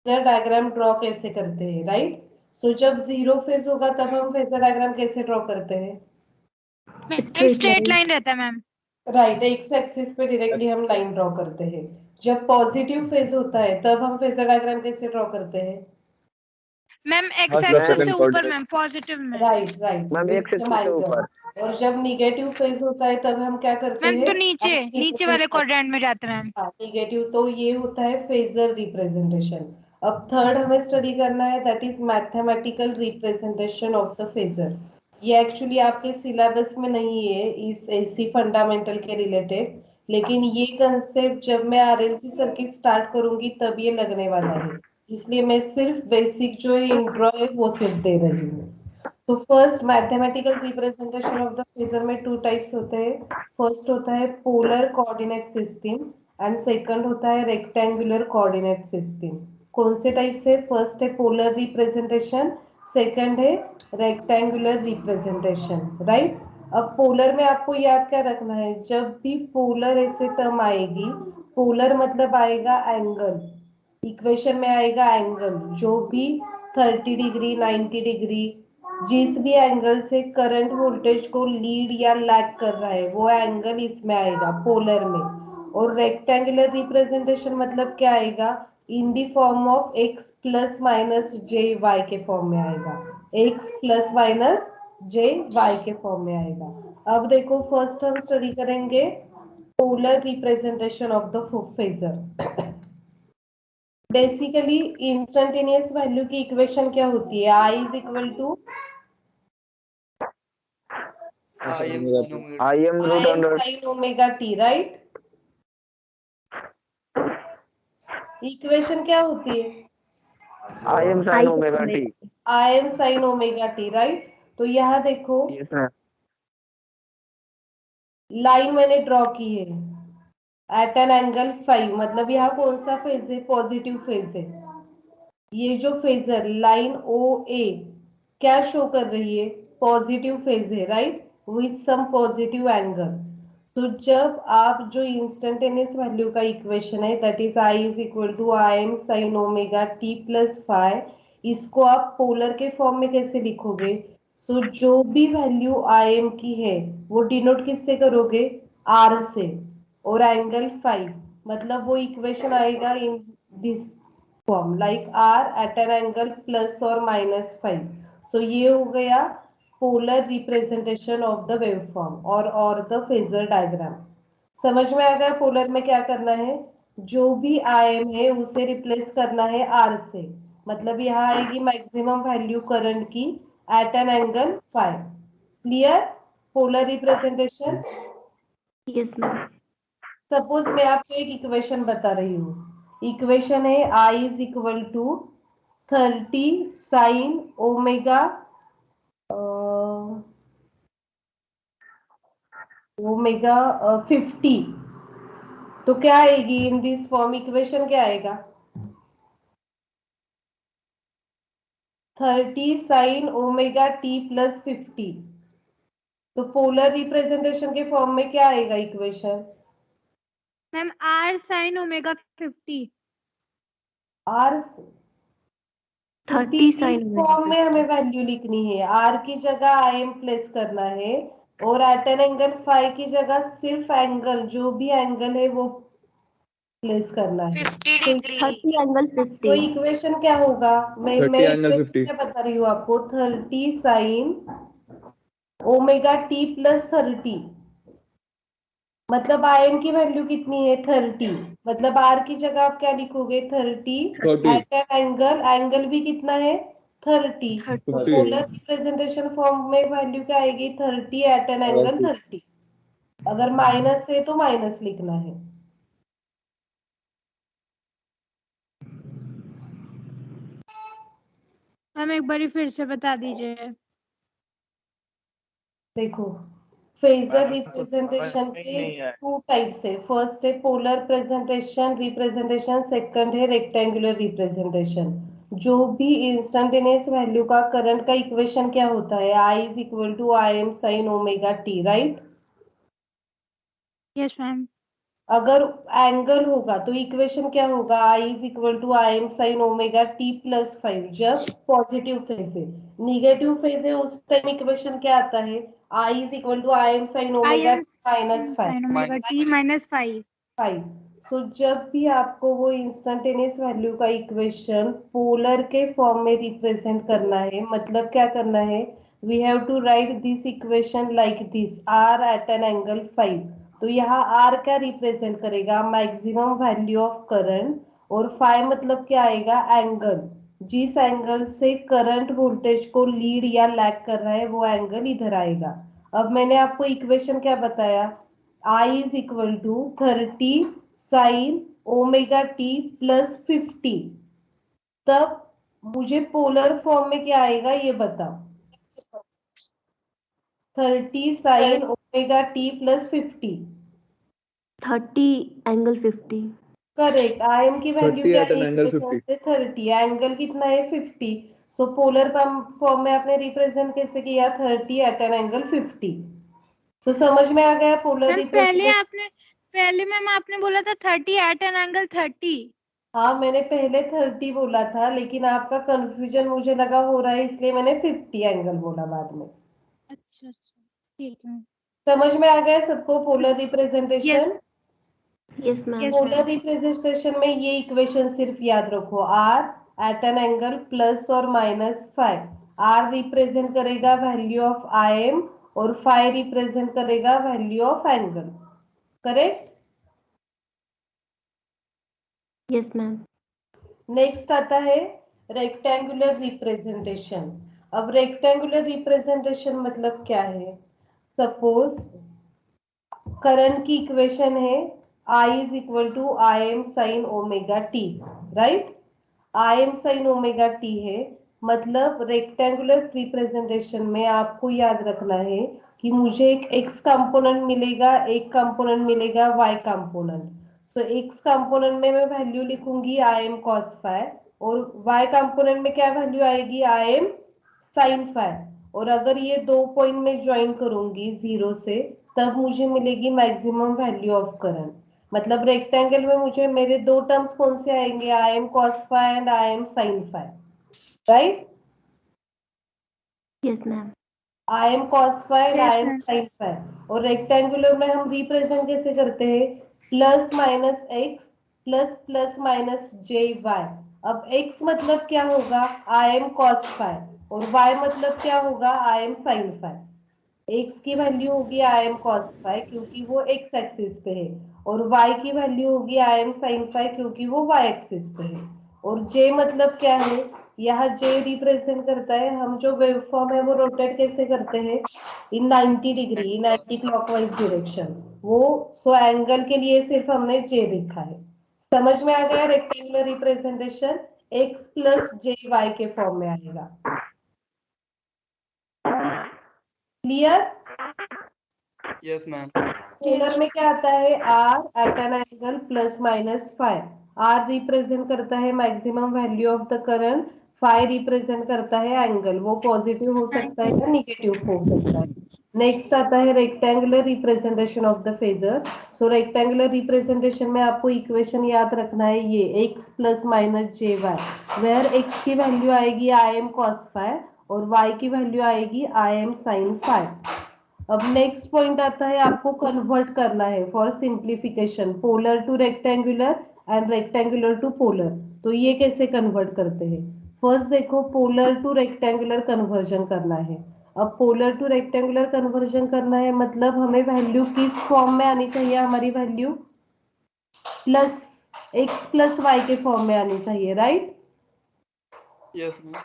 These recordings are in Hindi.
फेजर डायग्राम ड्रॉ कैसे करते हैं, राइट। सो जब जीरो फेज होगा तब हम फेजर डायग्राम कैसे ड्रॉ करते हैं? Ma'am straight straight line. Line रहता है मैम। राइट, एक्स एक्सिस पे डायरेक्टली हम लाइन ड्रॉ करते हैं। जब पॉजिटिव फेज होता है तब हम फेजर डायग्राम कैसे ड्रॉ करते हैं? Ma'am x first plus axis से सेकंड ऊपर कोऑर्डिनेट। मैम, पॉजिटिव में। राइट राइट, मैम विद एक से सम से एंगल। ऊपर। और जब निगेटिव फेज होता है तब हम क्या करते मैम हैं? तो नीचे नीचे वाले क्वाड्रेंट में जाते हैं मैम। हाँ, निगेटिव, तो ये होता है फेजर रिप्रेजेंटेशन। अब थर्ड हमें स्टडी करना है, that is mathematical representation of the phasor. ये एक्चुअली आपके सिलेबस में नहीं है इस एसी फंडामेंटल के रिलेटेड, लेकिन ये कंसेप्ट जब मैं आरएलसी सर्किट स्टार्ट करूंगी तब ये लगने वाला है, इसलिए मैं सिर्फ बेसिक जो इंट्रो है वो सिर्फ दे रही हूँ। तो first, mathematical representation of the phasor में टू टाइप्स होते हैं। फर्स्ट होता है polar coordinate system and second होता है रेक्टेंगुलर कोऑर्डिनेट सिस्टम। कौन से टाइप से? फर्स्ट है पोलर रिप्रेजेंटेशन, सेकंड है रेक्टेंगुलर रिप्रेजेंटेशन, राइट। अब पोलर में आपको याद क्या रखना है, जब भी पोलर ऐसे टर्म आएगी, पोलर मतलब आएगा एंगल, इक्वेशन में आएगा एंगल, जो भी 30 डिग्री 90 डिग्री, जिस भी एंगल से करंट वोल्टेज को लीड या लैग कर रहा है वो एंगल इसमें आएगा पोलर में। और रेक्टेंगुलर रिप्रेजेंटेशन मतलब क्या आएगा? In the form of x plus minus J Y के फॉर्म में आएगा, x plus minus J Y के फॉर्म में आएगा। अब देखो, फर्स्ट हम स्टडी करेंगे polar representation of the phasor. Basically instantaneous value की इक्वेशन क्या होती है? I is equal to I M root I under. sin omega T, right. Equation क्या होती है? I M sine omega T. I M sin omega T, right. तो यहाँ देखो, यस मैम। लाइन मैंने ड्रॉ की है एट एन एंगल 5, मतलब यहाँ कौन सा फेज है? पॉजिटिव फेज है। ये जो फेजर लाइन ओ ए क्या शो कर रही है? पॉजिटिव फेज है, right, with some positive angle. तो जब आप जो इंस्टेंटेनियस वैल्यू का इक्वेशन है, that is I is equal to I M sine omega T plus five, इसको आप पोलर के फॉर्म में कैसे लिखोगे? तो जो भी वैल्यू आई एम की है वो डिनोट किससे करोगे? आर से, और एंगल 5, मतलब वो इक्वेशन आएगा in this form, like R at an angle plus और माइनस 5। सो ये हो गया polar representation of the waveform और द फेजर डायग्राम। समझ में आ गया पोलर में क्या करना है? जो भी आयम है उसे रिप्लेस करना है आर से, मतलब यहाँ आएगी मैक्सिमम वैल्यू करंट की at an angle 5। Clear? Polar representation. Yes ma'am. Suppose मैं आपको एक इक्वेशन बता रही हूँ, इक्वेशन है I is equal to 30 sine omega omega 50, तो क्या आएगी इन दिस फॉर्म? इक्वेशन क्या आएगा? 30 साइन ओमेगा टी प्लस 50। तो पोलर रिप्रेजेंटेशन के फॉर्म में क्या आएगा equation? Ma'am R sine omega 50। R, 30 इस साइन फॉर्म ओमेगा में हमें 50। वैल्यू लिखनी है, आर की जगह आई एम प्लेस करना है, और एट एन एंगल 5 की जगह सिर्फ एंगल, जो भी एंगल है वो प्लेस करना है। 30 एंगल तो 50। इक्वेशन क्या होगा? मैं 30 × इक्वेशन 50। क्या बता रही हूँ आपको, 30 साइन ओमेगा टी प्लस 30, मतलब आई एम की वैल्यू कितनी है? 30, मतलब आर की जगह आप क्या लिखोगे? 30 40। एट एन एंगल, एंगल भी कितना है? 30। तो 30। 50। पोलर रिप्रेजेंटेशन फॉर्म में वैल्यू क्या आएगी? 30 एट एन एंगल 30। अगर माइनस है तो माइनस लिखना है। मैम एक बार फिर से बता दीजिए। देखो, फेजर रिप्रेजेंटेशन के टू टाइप्स है। फर्स्ट है पोलर प्रेजेंटेशन रिप्रेजेंटेशन, सेकंड है रेक्टेंगुलर रिप्रेजेंटेशन। जो भी इंस्टेंटेनियस वैल्यू का करंट का इक्वेशन क्या होता है? I is equal to I M sine omega T, right. Yes ma'am. अगर एंगल होगा तो इक्वेशन क्या होगा, I is equal to I M sine omega T plus 5 जब पॉजिटिव फेज है। निगेटिव फेज है उस टाइम इक्वेशन क्या आता है, I is equal to I M sine I omega M minus 5। Sine omega T -5। 5। So जब भी आपको वो इंस्टेंटेनियस वैल्यू का इक्वेशन पोलर के फॉर्म में रिप्रेजेंट करना है, मतलब क्या करना है, we have to write this equation like this, R at an angle 5। तो यहाँ आर क्या रिप्रेजेंट करेगा, मैक्सिमम वैल्यू ऑफ करंट, और 5 मतलब क्या आएगा, एंगल, जिस एंगल से करंट वोल्टेज को लीड या लैग कर रहा है वो एंगल इधर आएगा। अब मैंने आपको इक्वेशन क्या बताया, I is equal to 30 sine omega T plus 50। तब मुझे पोलर फॉर्म में क्या आएगा ये बताओ, 30 sine omega T plus 50। 30 ∠50। Correct, I am की वैल्यू 30 क्या at है an angle इक्वेशन 50. से, 30, एंगल कितना है 50। सो पोलर फॉर्म में आपने रिप्रेजेंट कैसे किया, 30 एट एन एंगल 50। सो समझ में आ गया पोलर मैम रिप्रेजेंटेशन। पहले मैम आपने बोला था 30 एट एन एंगल 30। हाँ मैंने पहले 30 बोला था, लेकिन आपका कंफ्यूजन मुझे लगा हो रहा है, इसलिए मैंने 50 एंगल बोला बाद में। अच्छा अच्छा ठीक है। समझ में आ गया सबको polar yes representation. Yes ma'am. Yes polar ma'am. Representation में ये इक्वेशन सिर्फ याद रखो, R at an angle plus और माइनस 5। आर रिप्रेजेंट करेगा वैल्यू ऑफ आई एम और 5 रिप्रेजेंट करेगा value of angle. Correct. Yes ma'am. Next आता है रेक्टेंगुलर रिप्रेजेंटेशन। अब रेक्टेंगुलर रिप्रेजेंटेशन मतलब क्या है, सपोज करंट की इक्वेशन है I is equal to I M sine omega T, right. I M sine omega T है, मतलब रेक्टेंगुलर रिप्रेजेंटेशन में आपको याद रखना है कि मुझे एक x कंपोनेंट मिलेगा, एक कंपोनेंट मिलेगा y कंपोनेंट। सो x कंपोनेंट में मैं वैल्यू लिखूंगी आई एम कॉस फाइ, और y कंपोनेंट में क्या वैल्यू आएगी, आई एम साइन फाइ। और अगर ये दो पॉइंट में ज्वाइन करूंगी जीरो से, तब मुझे मिलेगी मैक्सिमम वैल्यू ऑफ करंट। मतलब रेक्टेंगल में मुझे मेरे दो टर्म्स कौन से आएंगे, I M cos phi and I M sine phi, right. Yes ma'am. I M cos phi and yes I M ma'am. Sine phi. और रेक्टेंगुलर में हम रिप्रेजेंट कैसे करते हैं, plus minus X plus plus minus J Y. अब x मतलब क्या होगा, आई एम कॉस फाइ, और y मतलब क्या होगा, I M sine phi. x की वैल्यू होगी आई एम कॉस फाइ क्योंकि वो x एक्सिस पे है, और y की वैल्यू होगी आई एम साइन फाइ क्योंकि वो y एक्सिस पे है। और j मतलब क्या है, यहाँ j रिप्रेजेंट करता है, हम जो वेवफॉर्म है वो रोटेट कैसे करते हैं, इन 90 डिग्री, इन एंटी क्लॉकवाइज डायरेक्शन। वो सो एंगल के लिए सिर्फ हमने j लिखा है। समझ में आ गया, रेक्टेंगुलर रिप्रेजेंटेशन x प्लस जे वाई के फॉर्म में आएगा। क्लियर। Yes, ma'am. पोलर में क्या आता है, r at an angle plus minus 5। r represent करता है maximum value of the current, 5 represent करता है एंगल, वो पॉजिटिव हो सकता है या निगेटिव हो सकता है। नेक्स्ट आता है rectangular representation of the phasor. So rectangular representation में आपको इक्वेशन याद रखना है, ये x plus minus J Y, where x की वैल्यू आएगी आई एम कॉस फाइ और y की वैल्यू आएगी आई एम साइन फाइ। अब नेक्स्ट पॉइंट आता है, आपको कन्वर्ट करना है for simplification, polar to rectangular and rectangular to polar. तो ये कैसे कन्वर्ट करते हैं, फर्स्ट देखो पोलर टू रेक्टेंगुलर कन्वर्जन करना है। अब पोलर टू रेक्टेंगुलर कन्वर्जन करना है मतलब हमें वैल्यू किस फॉर्म में आनी चाहिए, हमारी value plus X plus Y के फॉर्म में आनी चाहिए, right. Yes, ma'am.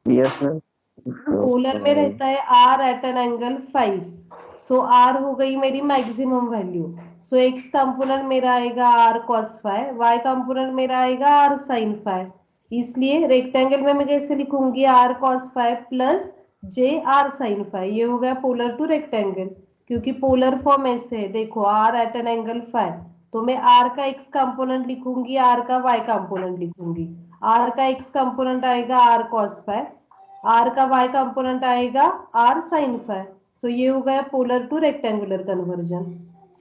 Yes ma'am. Polar में रहता है r at an angle 5। So r हो गई मेरी maximum value. So x component मेरा आएगा r cos phi, y component मेरा आएगा r sin फाइ। इसलिए रेक्टेंगल में मैं कैसे लिखूंगी, r cos phi plus j r sin phi. ये हो गया पोलर टू रेक्टेंगल, क्योंकि पोलर फॉर्म ऐसे है, देखो r एट एन एंगल 5, तो मैं r का x कंपोनेंट लिखूंगी, r का y कंपोनेंट लिखूंगी। r का x कंपोनेंट आएगा r cos फाइ, आर का वाई कंपोनेंट आएगा आर साइन फाइ। सो ये हो गया पोलर टू रेक्टेंगुलर कन्वर्जन।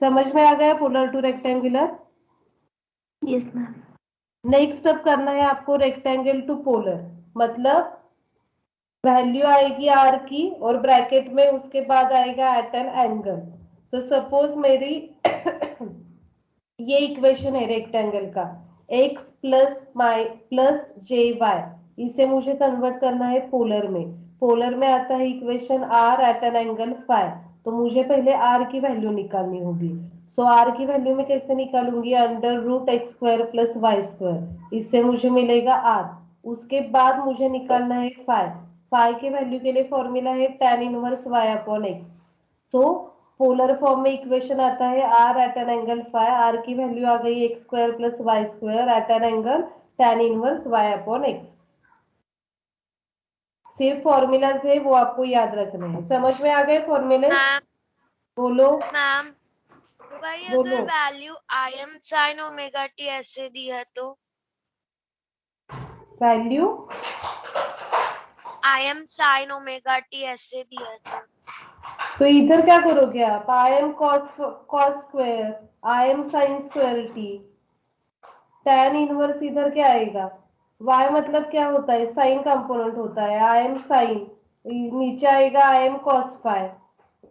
समझ में आ गया polar to rectangular? Yes ma'am. Next अब करना है आपको रेक्टेंगल टू पोलर, मतलब वैल्यू आएगी आर की और ब्रैकेट में उसके बाद आएगा एट एन एंगल। तो सपोज मेरी ये इक्वेशन है रेक्टेंगल का, x प्लस जे वाई, इसे मुझे कन्वर्ट करना है पोलर में। पोलर में आता है equation r at an angle phi, तो मुझे पहले r की वैल्यू निकालनी होगी। सो r की वैल्यू में कैसे निकालूंगी, under root X square plus Y square, इससे मुझे मिलेगा r। उसके बाद मुझे निकालना है फाई। फाई के वैल्यू के लिए फॉर्मूला है tan inverse y upon x। तो पोलर फॉर्म में इक्वेशन आता है r at an angle phi, r की वैल्यू आ गई X square plus Y square at an angle tan inverse y upon x। सिर्फ फॉर्मूलाज है वो आपको याद रखने हैं। समझ में आ गए फॉर्मूले? मैम बोलो मैम भाई बोलो। अगर वैल्यू आई एम साइन ओमेगा टी ऐसे दी है तो वैल्यू आई एम साइन ओमेगा टी ऐसे दी है तो इधर क्या करोगे आप, आई एम कॉस स्क्वायर, आई M sine square T, tan inverse इधर क्या आएगा, y मतलब क्या होता है, साइन कंपोनेंट होता है, आई एम साइन, नीचे आएगा आई एम कॉस फाई,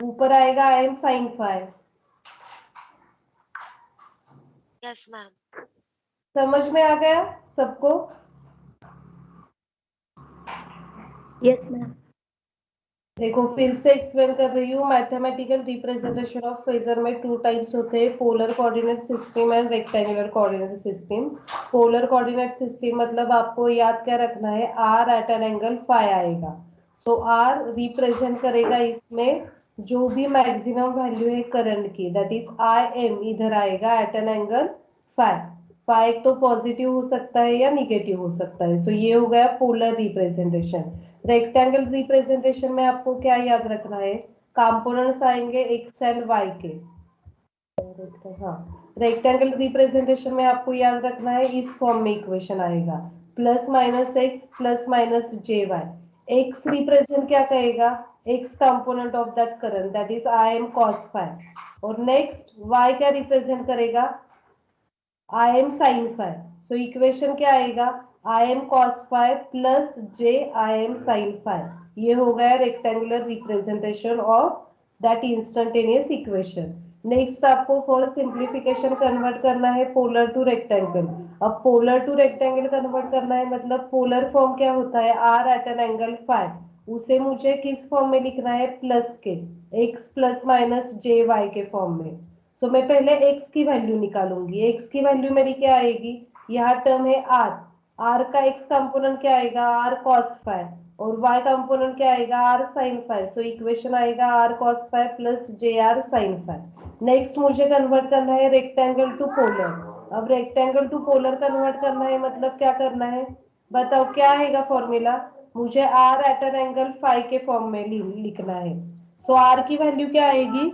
ऊपर आएगा I M sine phi. Yes ma'am. समझ में आ गया सबको? Yes ma'am. देखो फिर से एक्सप्लेन कर रही हूँ, मैथमेटिकल रिप्रेजेंटेशन ऑफ फेजर में टू टाइप्स होते हैं, polar coordinate system and rectangular coordinate system. Polar coordinate system मतलब आपको याद क्या रखना है, R at an angle phi आएगा। सो आर रिप्रेजेंट करेगा इसमें जो भी मैक्सिमम वैल्यू है करंट की, दैट इज आई एम इधर आएगा at an angle phi. Phi तो पॉजिटिव हो सकता है या निगेटिव हो सकता है। सो ये हो गया पोलर रिप्रेजेंटेशन। रेक्टेंगल रिप्रेजेंटेशन में आपको क्या याद रखना है, कंपोनेंट्स आएंगे एक्स एंड वाई के। हाँ, रेक्टेंगल रिप्रेजेंटेशन में आपको याद रखना है इस फॉर्म में इक्वेशन आएगा, plus minus X plus minus J Y. X represent क्या कहेगा, X component of that current, that is I M cos phi. और नेक्स्ट वाई क्या रिप्रेजेंट करेगा, I M sine phi. So equation क्या आएगा, I M cos phi plus J I M sine phi. ये हो गया rectangular representation of that instantaneous equation. Next आपको फॉर सिंप्लीफिकेशन कन्वर्ट करना है पोलर टू रेक्टेंगल। अब पोलर टू रेक्टेंगल कन्वर्ट करना है मतलब पोलर फॉर्म क्या होता है, R at an angle phi, उसे मुझे किस फॉर्म में लिखना है, प्लस के, X plus minus J Y के फॉर्म में। तो मैं पहले x की वैल्यू निकालूंगी। x की वैल्यू मेरी क्या आएगी, यहाँ टर्म है r, r का x कंपोनेंट क्या आएगा, r cos फाई, और y कंपोनेंट क्या आएगा, r sin phi. So equation आएगा r cos phi plus jr sin phi. Next मुझे कन्वर्ट करना है रेक्टेंगल टू पोलर। अब रेक्टेंगल टू पोलर कन्वर्ट करना है मतलब क्या करना है, बताओ क्या आएगा फॉर्मूला, मुझे r at an angle phi के फॉर्म में लिखना है। सो r की वैल्यू क्या आएगी,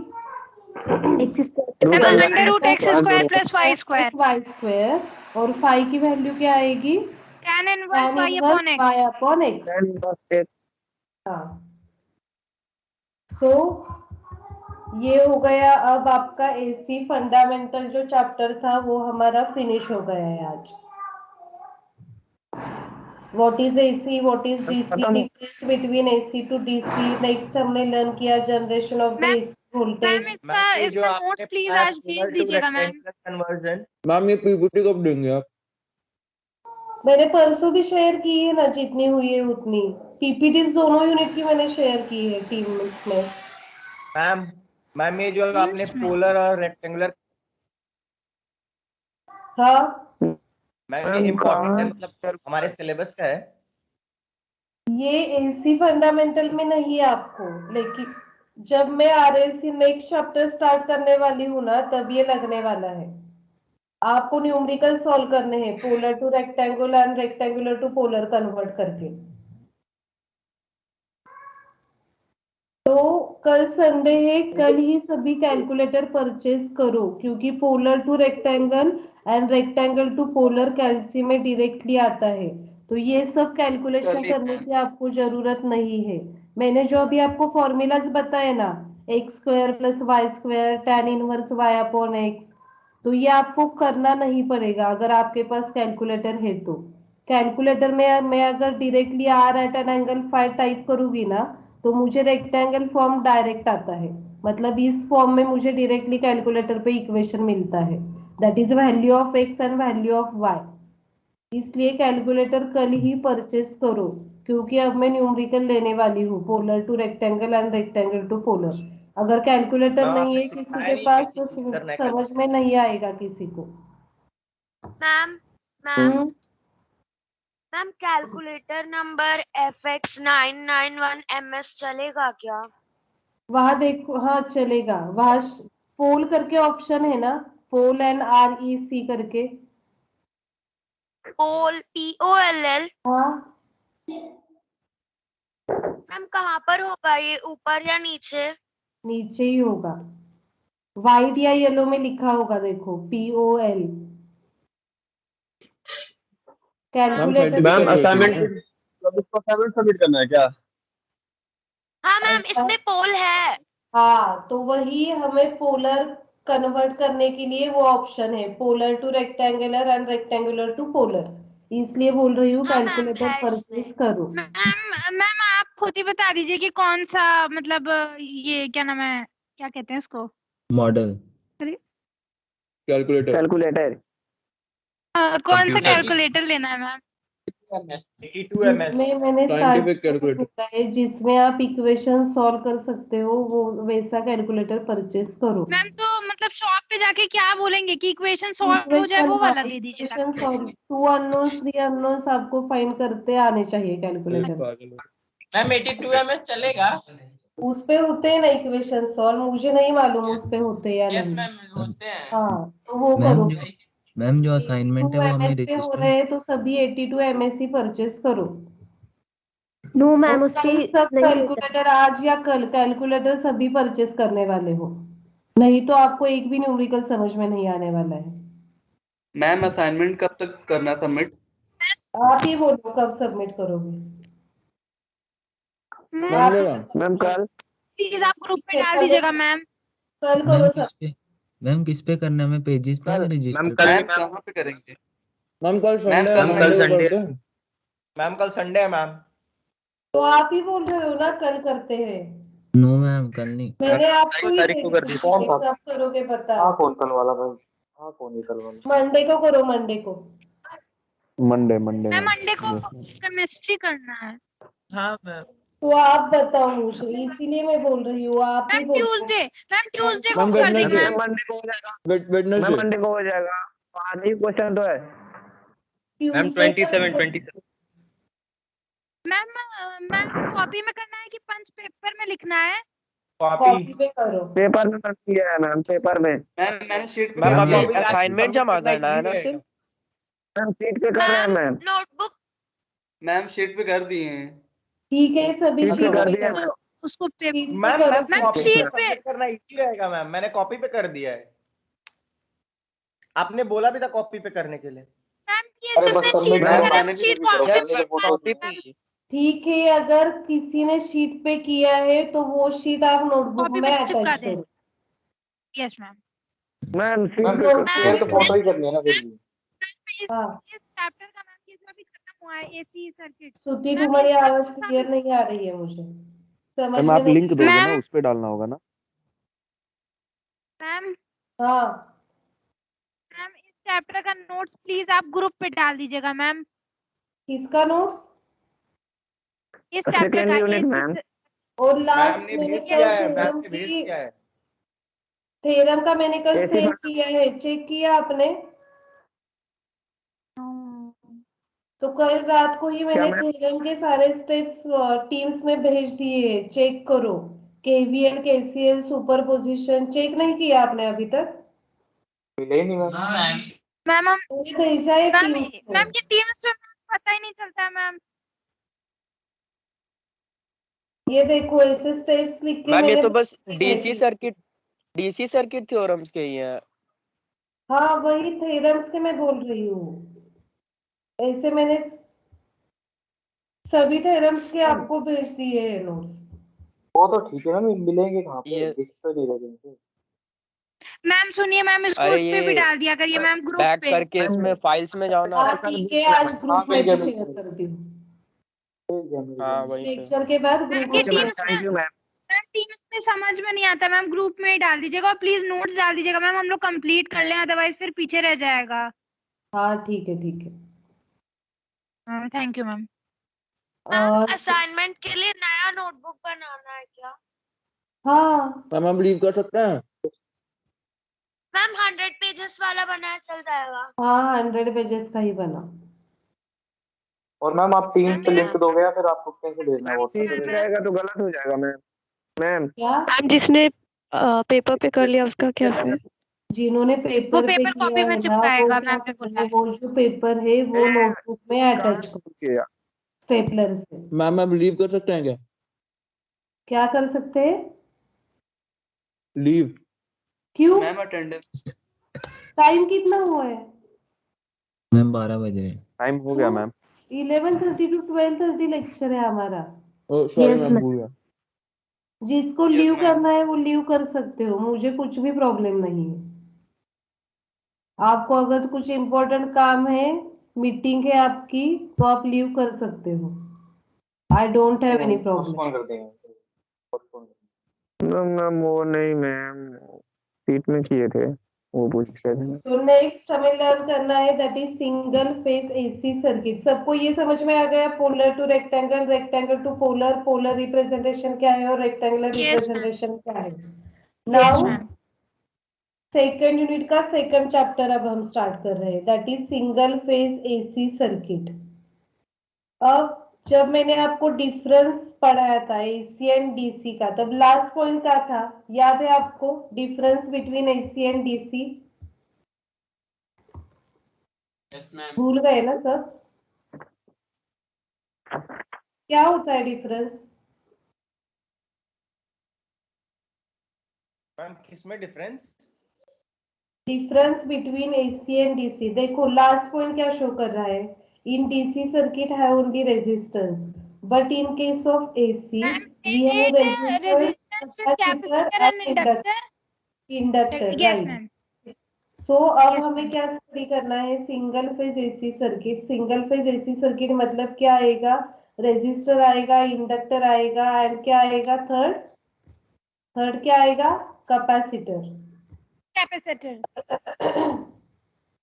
X square ma'am plus under root X square plus Y square, Y square, और फाई की वैल्यू क्या आएगी, tan inverse tan Y inverse upon Y X. Upon X. हाँ, सो ये हो गया। अब आपका एसी फंडामेंटल जो चैप्टर था वो हमारा फिनिश हो गया है आज। What is AC, what is DC, difference between AC to DC. Next हमने लर्न किया generation of the ma'am AC voltage. इसका मैम ये जो इसका आपने नोट्स प्लीज पढ़ाया आज भेज पोलर टू दीजिएगा मैम। रेक्टेंगुलर कन्वर्जन, मैम ये पीपीटी कब देंगे आप? मैंने परसों भी शेयर की है ना, जितनी हुई है उतनी। पीपीटी दोनों यूनिट की मैंने शेयर की है टीम में। मैम मैम ये जो आपने टीम्स में पोलर और रेक्टेंगुलर, हाँ, मैम ये इम्पोर्टेंट है, मतलब हमारे सिलेबस का है। ये एसी फंडामेंटल में नहीं है आपको, लेकिन जब मैं आरएलसी नेक्स्ट चैप्टर स्टार्ट करने वाली हूँ ना, तब ये लगने वाला है। आपको न्यूमेरिकल सॉल्व करने हैं polar to rectangular and rectangular to polar convert करके। तो कल संडे है, कल ही सभी कैलकुलेटर परचेज करो, क्योंकि polar to rectangle and rectangle to polar calci में डायरेक्टली आता है। तो ये सब कैलकुलेशन चलिए करने की आपको जरूरत नहीं है। मैंने जो अभी आपको फॉर्मूलाज बताए ना, X square plus Y square tan inverse Y upon X. तो ये आपको करना नहीं पड़ेगा अगर आपके पास कैलकुलेटर है तो। कैलकुलेटर में मैं अगर directly R at an angle five type करूंगी ना तो मुझे रेक्टेंगल फॉर्म डायरेक्ट आता है। मतलब इस फॉर्म में मुझे डायरेक्टली कैलकुलेटर पे इक्वेशन मिलता है, that is value of X and value of Y. इसलिए कैलकुलेटर कल ही परचेस करो, क्योंकि अब मैं न्यूमेरिकल लेने वाली हूँ, polar to rectangle and rectangle to polar. अगर कैलकुलेटर मैम नहीं आपने है किसी सिखाया के नहीं पास कैसी तो चीज करना है समझ में कैलकुलेटर। नहीं आएगा किसी को। मैम मैम हम्म मैम कैलकुलेटर नंबर FX991MS चलेगा क्या? वहां देखो, हाँ चलेगा। वहां पोल करके ऑप्शन है ना, पोल एंड REC करके। पोल POLL। हाँ, मैम कहाँ पर होगा ये, ऊपर या नीचे? नीचे ही होगा, व्हाइट या येलो में लिखा होगा, देखो POL। Ma'am calculator scientific ma'am के लिए कैलकुलेटर असाइनमेंट है। कब इसको असाइनमेंट सबमिट करना है क्या? हाँ मैम ऐसा, इसमें पोल है। हाँ तो वही हमें पोलर कन्वर्ट करने के लिए वो ऑप्शन है, polar to rectangular and rectangular to polar. इसलिए बोल रही हूँ हाँ मैम कैलकुलेटर है परचेज इसमें। करो। मैम मैम आप खुद ही बता दीजिए कि कौन सा, मतलब ये क्या नाम है, क्या कहते हैं इसको? मॉडल अरे, कैलकुलेटर कैलकुलेटर कौन सा कंप्यूटर कैलकुलेटर लेना है मैम? 82 ms। जिसमें मैंने साइंटिफिक स्टार्टिंग में कैलकुलेटर। बोला है, जिसमें आप इक्वेशन सॉल्व कर सकते हो, वो वैसा कैलकुलेटर परचेज करो। मैम तो मतलब शॉप पे जाके क्या बोलेंगे कि इक्वेशन सॉल्व हो जाए, इक्वेशन, वो हाँ वाला दे दीजिएगा। इक्वेशन सॉल्व, 2 अननोन्स 3 अननोन्स आपको फाइंड करते आने चाहिए कैलकुलेटर। पागल हो। मैम 82 ms चलेगा? उस पे होते हैं ना इक्वेशन सॉल्व, मुझे नहीं मालूम उस पे होते हैं या यस नहीं। मैम होते हैं। हाँ तो वो मैम करो। जो असाइनमेंट है वो हमें 82 MS पे हो रजिस्टर। रहे हैं तो सभी 82 MS ही परचेस करो। नो और मैम उस पे कल सब नहीं होता है। कैलकुलेटर, आज या कल कैलकुलेटर सभी परचेस करने वाले हो, नहीं तो आपको एक भी न्यूमेरिकल समझ में नहीं आने वाला है। मैम असाइनमेंट कब तक करना सबमिट? आप ही बोलो कब सबमिट करोगे। आप मंडे ही मैम। बताओ। मैम कल प्लीज आप ग्रुप पे ठीक है, डाल कल दीजिएगा मैम। कल मैम करो सब। किस पे मैम किस पे करना है, हमें पेजेस पे या कल मैम रजिस्टर पे? कल मैम कहाँ पे करेंगे? मैम कल मैम संडे है, कल मैम कल मंडे को संडे करते है। हैं। मैम कल संडे है मैम। तो आप ही बोल रहे हो ना कल करते हैं। नो मैम कल नहीं। मैंने आपको ही तारीख दे को दी कर दी थी, कब करोगे बता। हाँ कौन कल वाला भाई? हाँ कौन है कल वाला? मंडे को करो, मंडे को। Monday Monday ma'am ma'am. Monday को यस मैम। केमिस्ट्री करना है। हाँ मैम। तो आप बताओ मुझे, इसीलिए मैं बोल रही हूँ, आप ही मैम बोलो। ट्यूसडे, मैम ट्यूसडे को मैम कर देंगे वेडनेसडे, मैम। मंडे को हो जाएगा। Ma'am Wednesday. मंडे को हो जाएगा। आज ही क्वेश्चन तो है। मैम ट्यूसडे का 27। मैम मैम कॉपी में करना है कि पंच पेपर में लिखना है? कॉपी। कॉपी पे करो। पेपर में कर दिया है मैम, पेपर में। मैम मैंने शीट पे मैम कर दिया कॉपी है। असाइनमेंट जमा करना है ना सिर्फ। मैम सीट पे कर रहे हैं ma'am ma'am. Notebook. Ma'am sheet पे कर दिए हैं। ठीक है, सभी सीट पे शीट कर पे दिया करो। मैम। उसको शीट पे मैम करो मैम मैम सब। कॉपी पे शीट पे। सबमिट करना इजी रहेगा मैम, मैंने कॉपी पे कर दिया है। आपने बोला भी था कॉपी पे करने के लिए। मैम ये अरे बस जिसने शीट सबमिट पे मैम करो। करा है मैंने वो भी शीट कभी करा कॉपी था। पे जैसे फोटो करना है होती मैम। है। ठीक है, अगर किसी ने शीट पे किया है तो वो शीट आप नोटबुक कॉपी में पे चिपका अटैच दे। करो। Yes ma'am. Ma'am seat ma'am पे मैम शेयर तो फोटो ही करनी है ना फिर भी। इस हाँ, चैप्टर का मैम ये जो अभी खत्म हुआ है एसी सर्किट, श्रुति मैम तुम्हारी इसका आवाज कौन सा क्लियर नहीं आ रही है मुझे, समझ मैम में आप नहीं। लिंक दोगे ना, मैम उस पे डालना होगा ना। मैम हाँ, मैम इस चैप्टर का नोट्स प्लीज आप ग्रुप पे डाल दीजिएगा मैम। किसका नोट्स? इस चैप्टर सेकेंड का यूनिट एसी। मैम। और मैम लास्ट ने मैंने भेज कल दिया है, मैम थ्योरम ने भेज की, दिया है। थ्योरम का मैंने कल एसी सेंड किया है, चेक किया आपने? तो कल रात को ही क्या मैंने मैम? थ्योरम के सारे स्टेप्स टीम्स में भेज दिए, चेक करो। केवीएल, केसीएल, सुपरपोजिशन चेक नहीं किया आपने अभी तक? मिले ही नहीं मैम। हाँ मैम। मैम हम मैंने भेजा है मैम टीम्स में। मैम ये टीम्स में पता ही नहीं चलता है मैम। ये देखो, ऐसे स्टेप्स लिख के मैम ये मैंने तो बस भेज दिए हैं teams में। डीसी सर्किट थ्योरम्स के ही हैं। हाँ वही थ्योरम्स के मैं बोल रही हूँ, ऐसे मैंने सभी थ्योरम्स के आपको भेज दिए हैं नोट्स। वो तो ठीक है ना, मिलेंगे कहाँ पे, ये दिख तो नहीं रहे कहीं। मैम सुनिए मैम, इसको अरे उस पे भी ये डाल दिया करिए मैम, ग्रुप बैक पे। करके इसमें फाइल्स में जाओ ना। हाँ ठीक है, आज हाँ ग्रुप में मिल गया भी मिल शेयर गया कर दी हूँ। मिल गया मिल गया। हाँ वहीं पे। लेक्चर के बाद ग्रुप में ये शेयर टीम्स में, मैम टीम्स में समझ में नहीं आता मैम, ग्रुप में ही डाल दीजिएगा और प्लीज नोट्स डाल दीजिएगा मैम, हम लोग कंप्लीट कर लें, अदरवाइज फिर पीछे रह जाएगा। हाँ ठीक है ठीक है। हाँ थैंक यू मैम। और असाइनमेंट के लिए नया नोटबुक बनाना है क्या? हाँ मैम हम लीव कर सकते हैं? मैम 100 पेजेस वाला बनाया चल जाएगा? हाँ 100 पेजेस का ही बना। और मैम आप टीम्स पे लिंक दोगे या फिर आपको कैसे भेजना है व्हाट्सएप पे? रहेगा तो गलत हो जाएगा मैम। मैम क्या मैम जिसने पेपर पे कर लिया उसका क्या फिर? जिन्होंने वो पेपर पे पेपर किया कॉपी में है ना, वो चिपकाएगा क्या मैम ने बोला करो, है। वो जो पेपर है वो नोटबुक में अटैच करो किया स्टेपलर से। मैम हम लीव कर सकते हैं क्या? क्या कर सकते हैं? लीव। क्यों? Ma'am attendance. टाइम कितना हुआ है? मैम 12 बजे। टाइम हो गया मैम। 11:30 to 12:30 लेक्चर है हमारा। ओ सॉरी Yes, मैम, ma'am. भूल गया। जिसको Yes, लीव ma'am. करना है वो लीव कर सकते हो, मुझे कुछ भी प्रॉब्लम नहीं है। आपको अगर कुछ इम्पोर्टेंट काम है, मीटिंग है आपकी, तो आप लीव कर सकते हो। I don't have any problem. Postpone कर देंगे, पोस्टपोन। मैम वो नहीं मैम, सीट में किए थे वो पूछ रहे थे। सो नेक्स्ट हमें लर्न करना है that is single phase AC circuit. सबको ये समझ में आ गया? Polar to rectangle, rectangle to polar, polar representation क्या है और रेक्टेंगुलर Yes, रिप्रेजेंटेशन क्या है। Yes, now ma'am. Second unit का सेकंड चैप्टर अब हम स्टार्ट कर रहे हैं, that is single phase AC circuit. अब जब मैंने आपको डिफरेंस पढ़ाया था एसी एंड डीसी का, तब लास्ट पॉइंट क्या था, याद है आपको? Difference between AC and DC yes ma'am. भूल गए ना सब? क्या होता है डिफरेंस? मैम किसमें difference? Difference between AC and DC. देखो लास्ट पॉइंट क्या शो कर रहा है, in DC circuit have only resistance, but in case of AC Ma'am, we is have it resistance, resistance with capacitor capacitor and and inductor? Inductor, Yes, right. ma'am. तो अब Yes, हमें ma'am. क्या स्टडी करना है, single phase AC circuit. Single phase AC circuit मतलब क्या आएगा, रेजिस्टर आएगा, इंडक्टर आएगा एंड क्या आएगा, थर्ड थर्ड क्या आएगा, कैपेसिटर। Capacitor.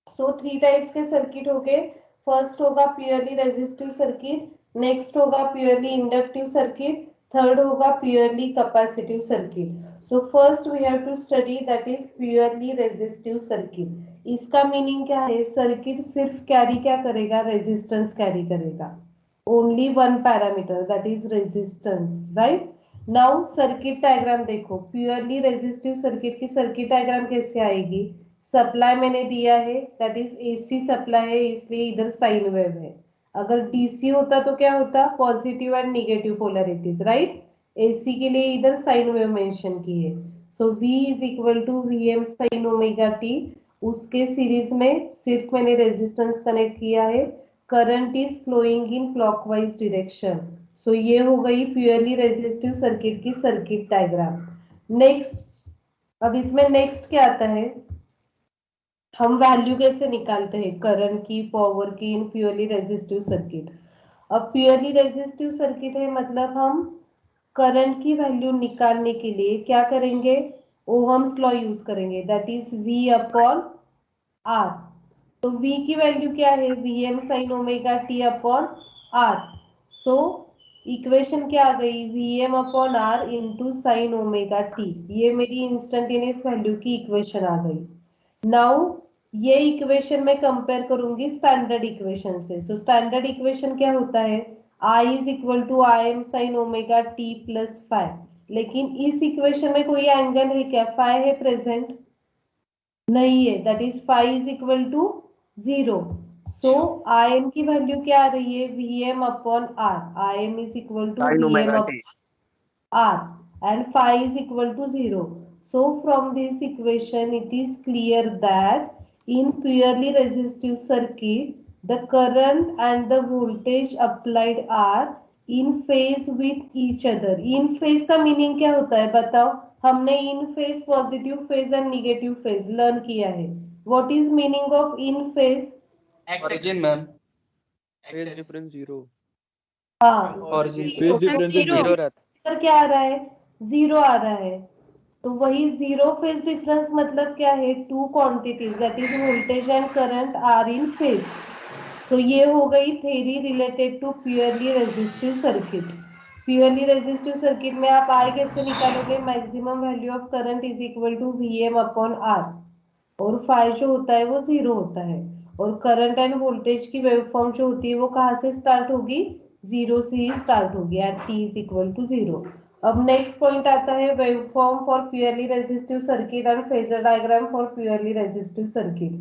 सो 3 टाइप्स के सर्किट हो गए। फर्स्ट होगा प्योरली रेजिस्टिव सर्किट, नेक्स्ट होगा प्योरली इंडक्टिव सर्किट, थर्ड होगा purely capacitive circuit. So first we have to study that is purely resistive circuit. इसका मीनिंग क्या है, सर्किट सिर्फ कैरी क्या करेगा, रेजिस्टेंस कैरी करेगा, only one parameter that is resistance, right. Now circuit diagram देखो, प्योरली रेजिस्टिव सर्किट की सर्किट डायग्राम कैसे आएगी, सप्लाई मैंने दिया है दैट इज एसी सप्लाई है, इसलिए इधर साइन वेव है। अगर डीसी होता तो क्या होता, positive and negative polarities, right. AC के लिए इधर साइन वेव मेंशन की है। So V is equal to VM sine omega T. उसके सीरीज में सिर्फ मैंने रेजिस्टेंस कनेक्ट किया है, current is flowing in clockwise direction. So ये हो गई प्योरली रेजिस्टिव सर्किट की सर्किट डायग्राम। नेक्स्ट, अब इसमें नेक्स्ट क्या आता है, हम वैल्यू कैसे निकालते हैं करंट की, पावर की, इन प्योरली रेजिस्टिव सर्किट। अब प्योरली रेजिस्टिव सर्किट है मतलब हम करंट की वैल्यू निकालने के लिए क्या करेंगे, ओहम्स लॉ यूज करेंगे, that is V upon R। तो V की वैल्यू क्या है, VM sine omega T upon R। सो इक्वेशन क्या आ गई, VM upon R into sine omega T. ये मेरी इंस्टेंटेनियस वैल्यू की इक्वेशन आ गई। नाउ ये इक्वेशन में कंपेयर करूंगी स्टैंडर्ड इक्वेशन से। सो स्टैंडर्ड इक्वेशन क्या होता है, I is equal to IM sine omega T plus five. लेकिन इस इक्वेशन में कोई एंगल है क्या, फाइव है प्रेजेंट, नहीं है, that is five is equal to 0। So IM की वैल्यू क्या आ रही है, VM upon R। IM is equal to sine VM omega upon T. R and phi is equal to 0. So from this equation it is clear that in purely resistive circuit the current and the voltage applied are in phase with each other. In phase का मीनिंग क्या होता है बताओ? हमने in phase, positive phase and negative phase learn किया है। What is meaning of in phase? Origin ma'am. Phase difference 0। हाँ, ओरिजिन फेज डिफरेंस जीरो 0। रहता पर क्या आ रहा है? 0 आ रहा है। तो वही जीरो फेज डिफरेंस मतलब क्या है? Two quantities that is voltage and current are in phase. So ये हो गई theory related to purely resistive circuit. Purely resistive circuit में आप आई कैसे निकालोगे? Maximum value of current is equal to VM upon R, और फाई जो होता है वो 0 होता है। और करंट एंड वोल्टेज की वेवफॉर्म जो होती है वो कहाँ से स्टार्ट होगी? 0 से ही स्टार्ट होगी at t is equal to 0। अब नेक्स्ट पॉइंट आता है waveform for purely resistive circuit and phasor diagram for purely resistive circuit.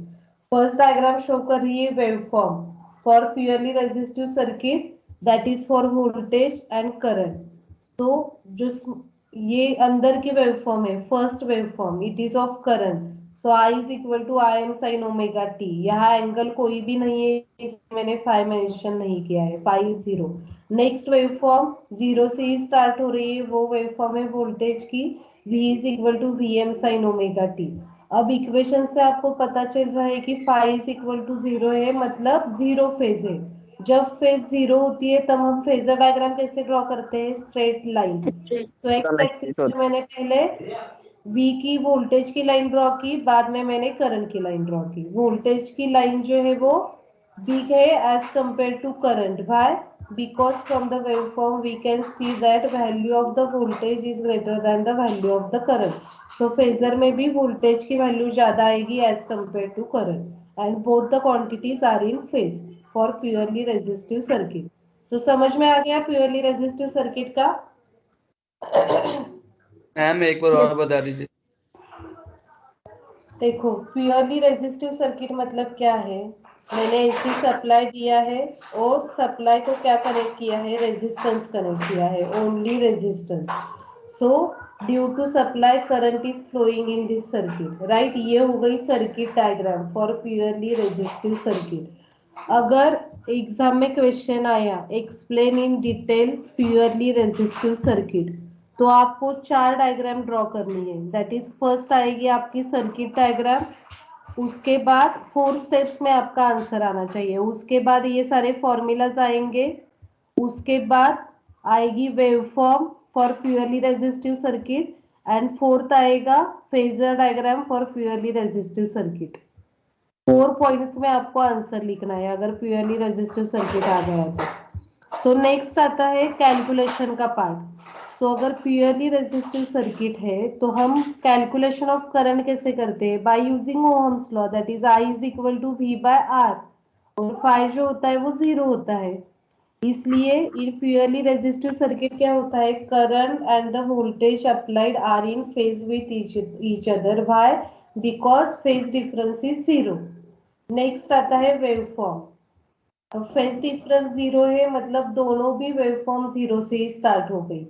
First diagram show कर रही है waveform for purely resistive circuit that is for voltage and current. तो जो ये अंदर की वेवफॉर्म है, first waveform, it is of current. So I is equal to I M sine omega T. यहाँ एंगल कोई भी नहीं है, इसमें मैंने फाई मेंशन नहीं किया है, फाई 0। नेक्स्ट वेवफॉर्म 0 से ही स्टार्ट हो रही है, वो वेवफॉर्म है वोल्टेज की, v is equal to V M sine omega T. अब इक्वेशन से आपको पता चल रहा है कि फाई इज इक्वल टू 0 है, मतलब 0 फेज है। जब फेज 0 होती है तब हम फेजर डायग्राम कैसे ड्रॉ करते हैं? Straight line. तो एक्स एक्सिस जो मैंने पहले V की वोल्टेज की लाइन ड्रॉ की, बाद में मैंने करंट की लाइन ड्रॉ की। वोल्टेज की लाइन जो है वो बिग है as compare to current. Why? Because from the waveform we can see that value of the voltage is greater than the value of the current. तो फेजर में भी वोल्टेज की वैल्यू ज्यादा आएगी as compare to current, and both the quantities are in phase for purely resistive circuit. तो समझ में आ गया प्योरली रेजिस्टिव सर्किट का? मैम एक बार और बता दीजिए। देखो, प्योरली रेजिस्टिव सर्किट मतलब क्या है? मैंने एसी सप्लाई दिया है और सप्लाई को क्या कनेक्ट किया है? रेजिस्टेंस कनेक्ट किया है, only resistance. So due to supply current is flowing in this circuit, right? ये हो गई circuit diagram for purely resistive circuit. अगर एग्जाम में क्वेश्चन आया explain in detail purely resistive circuit, तो आपको 4 डायग्राम ड्रॉ करनी है। दैट इज फर्स्ट आएगी आपकी सर्किट डायग्राम, उसके बाद 4 स्टेप्स में आपका आंसर आना चाहिए, उसके बाद ये सारे फॉर्मूलाज आएंगे, उसके बाद आएगी waveform for purely resistive circuit, and fourth आएगा phasor diagram for purely resistive circuit. 4 points में आपको आंसर लिखना है अगर प्योरली रेजिस्टिव सर्किट आ गया तो। सो नेक्स्ट आता है कैलकुलेशन का पार्ट। सो अगर प्योरली रेजिस्टिव सर्किट है तो हम कैलकुलेशन ऑफ करंट कैसे करते हैं? By using Ohm's law, that is I is equal to V by R, और फाई जो होता है वो 0 होता है। इसलिए इन प्योरली रेजिस्टिव सर्किट क्या होता है? Current and the voltage applied are in phase with each other. Why? Because phase difference is 0। Next आता है वेवफॉर्म। फेज डिफरेंस 0 है, मतलब दोनों भी वेवफॉर्म 0 से ही स्टार्ट हो गई।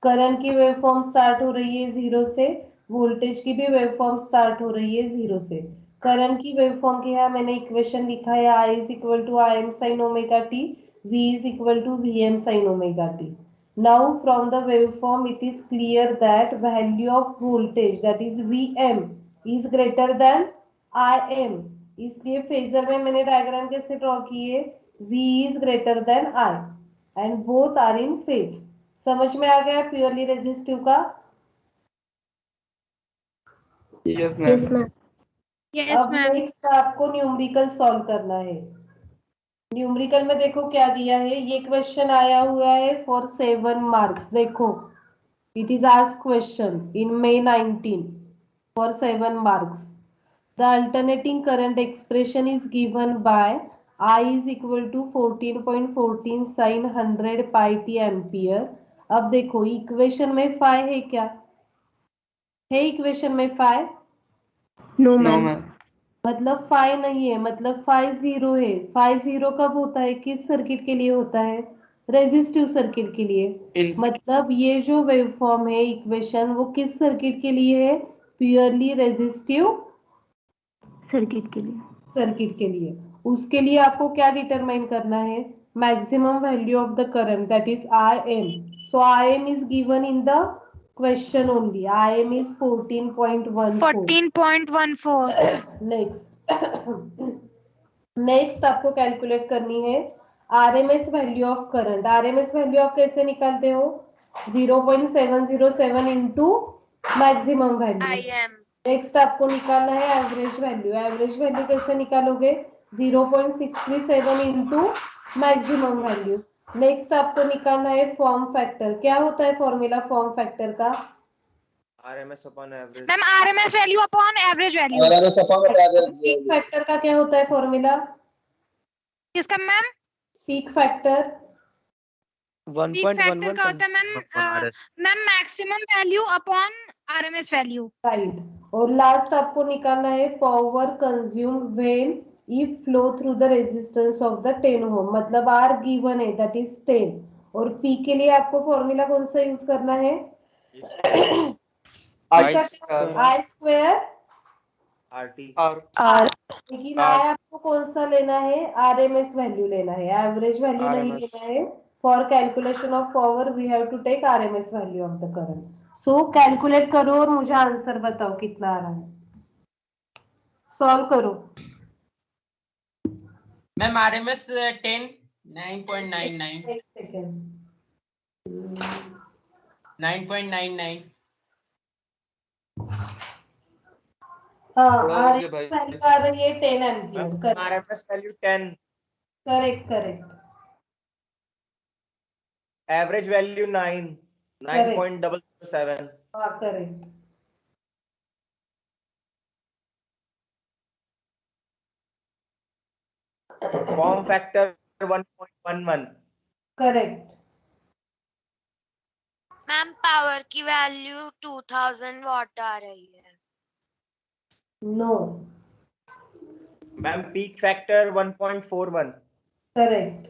करंट की वेवफॉर्म स्टार्ट हो रही है 0 से, वोल्टेज की भी वेवफॉर्म स्टार्ट हो रही है 0 से। करंट की वेवफॉर्म के यहाँ मैंने इक्वेशन लिखा है, I is equal to I M sine omega T, V is equal to V M sine omega T. Now from the waveform it is clear that value of voltage that is V M is greater than I M. इसलिए फेजर में मैंने डायग्राम कैसे ड्रॉ किए? V is greater than I and both are in phase। समझ में आ गया प्योरली रेजिस्टिव का? Yes ma'am. यस अब मैम। नेक्स्ट आपको न्यूमेरिकल सॉल्व करना है। न्यूमेरिकल में देखो क्या दिया है, ये क्वेश्चन आया हुआ है फॉर 7 मार्क्स। देखो, it is asked question in May 19 for 7 marks। The alternating current expression is given by I is equal to 14.14 sin 100 pi t ampere. अब देखो इक्वेशन में फाई है क्या? है इक्वेशन में phi? No no ma'am. Ma'am. मतलब फाई नहीं है, मतलब फाई 0 है। फाई 0 कब होता है? किस सर्किट के लिए होता है? रेजिस्टिव सर्किट के लिए। मतलब ये जो वेवफॉर्म है इक्वेशन, वो किस सर्किट के लिए है? प्योरली रेजिस्टिव सर्किट के लिए। सर्किट के लिए। उसके लिए आपको क्या डिटरमाइन करना है? maximum value of the current, that is Im. So Im is given in the question only. Im is 14.14. 14.14. Next next आपको कैलकुलेट करनी है RMS value of current. RMS value आप कैसे निकालते हो? 0.707 into maximum value. IM. Next आपको निकालना है एवरेज वैल्यू। एवरेज वैल्यू कैसे निकालोगे? 0.637 इंटू मैक्सिमम वैल्यू। नेक्स्ट आपको निकालना है फॉर्म फैक्टर। क्या होता है फॉर्मूला फॉर्म फैक्टर का? RMS upon average. Ma'am RMS value upon average value. Peak factor का क्या होता है फॉर्मूला? किसका ma'am? Peak factor. Peak factor का होता है ma'am maximum value upon RMS value. Right. और लास्ट आपको निकालना है power consumed when if flow through the resistance of the 10 ओम। मतलब आर गिवन है दैट इज 10 और पी के लिए आपको फॉर्मूला कौन सा यूज करना है? आई स्क्वायर RT. आर लेकिन आई आपको कौन सा लेना है? आरएमएस वैल्यू लेना है, एवरेज वैल्यू नहीं RMS. लेना है। For calculation of power we have to take RMS value of the current. So calculate करो और मुझे आंसर बताओ कितना आ रहा है। सॉल्व करो। मैम RMS 10 9.99 एक सेकेंड। 9.99 हाँ, थोड़ा हो गया भाई। आरएमएस वैल्यू आ रही है 10 ampere. Correct RMS value 10. Correct correct. Average value 9. 9.007. हाँ correct. Form factor 1.11. Correct. Ma'am power की वैल्यू 2000 वॉट आ रही है। No Ma'am, peak factor 1.41. Correct.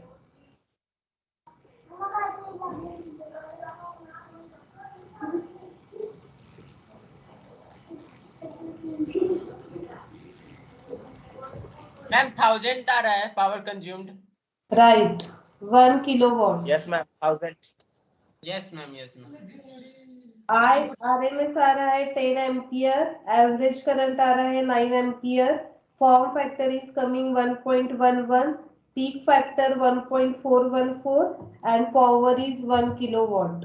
Ma'am 1000 आ रहा है power consumed. Right 1 kilowatt. Yes, ma'am. 1000. Yes ma'am I RMS आ रहा है 10 एम्पियर, एवरेज करंट आ रहा है 9 ampere, form factor is coming 1.11, peak factor 1.414 and power is 1 kilowatt.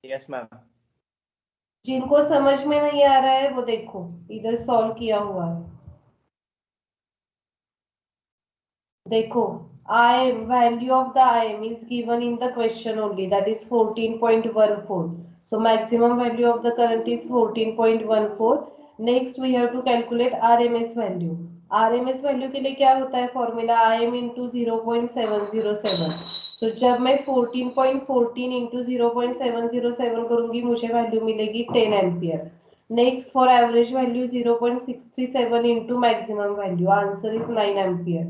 Yes, ma'am. जिनको समझ में नहीं आ रहा है वो देखो इधर सॉल्व किया हुआ है। देखो IM value of the IM is given in the question only, that is 14.14. So maximum value of the current is 14.14. Next we have to calculate RMS value. RMS value के लिए क्या होता है फॉर्मूला? IM into 0.707. तो जब मैं 14.14 into 0.707 करूंगी मुझे वैल्यू मिलेगी 10 ampere. Next for average value 0.637 into maximum value. Answer is 9 ampere.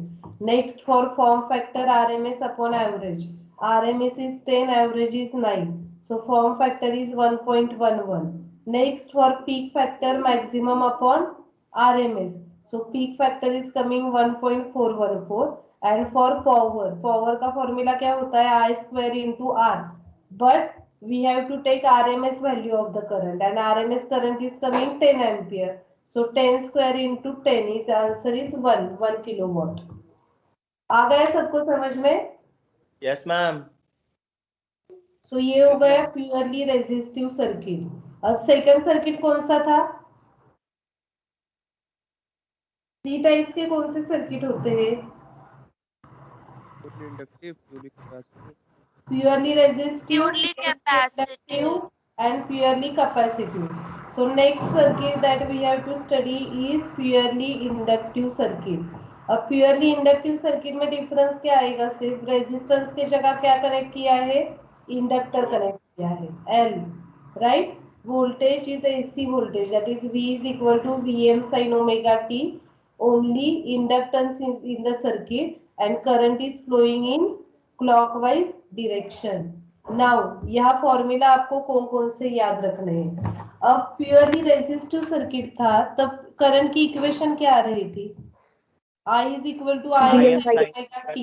Next for form factor RMS upon average. RMS is 10, average is 9. So form factor is 1.11. Next for peak factor maximum upon RMS. So peak factor is coming 1.414. And for power का formula क्या होता है? I square into R. But we have to take RMS value of the current and RMS current is coming 10 ampere. So 10 square into 10 is answer is 1 kilowatt. आ गया सबको समझ में? Yes, ma'am. So ये हो गया प्योरली रेजिस्टिव सर्किट। अब सेकंड सर्किट कौन सा था? 3 टाइप्स के कौन से सर्किट होते हैं? Purely inductive, purely capacitive. Purely resistive, Purely capacitive. and purely capacitive. So next circuit that we have to study is purely inductive circuit. अब purely inductive circuit में डिफरेंस क्या आएगा? सिर्फ रेजिस्टेंस की जगह क्या कनेक्ट किया है? इंडक्टर कनेक्ट किया है L, right? Voltage is AC voltage, that is V is equal to Vm sin omega t. Only inductance is in the circuit and current is flowing in clockwise direction. Now यह फॉर्मूला आपको कौन कौन से याद रखने हैं? अब प्योरली रेजिस्टिव सर्किट था तब करंट की इक्वेशन क्या आ रही थी? I is equal to I Vm sin sin omega t.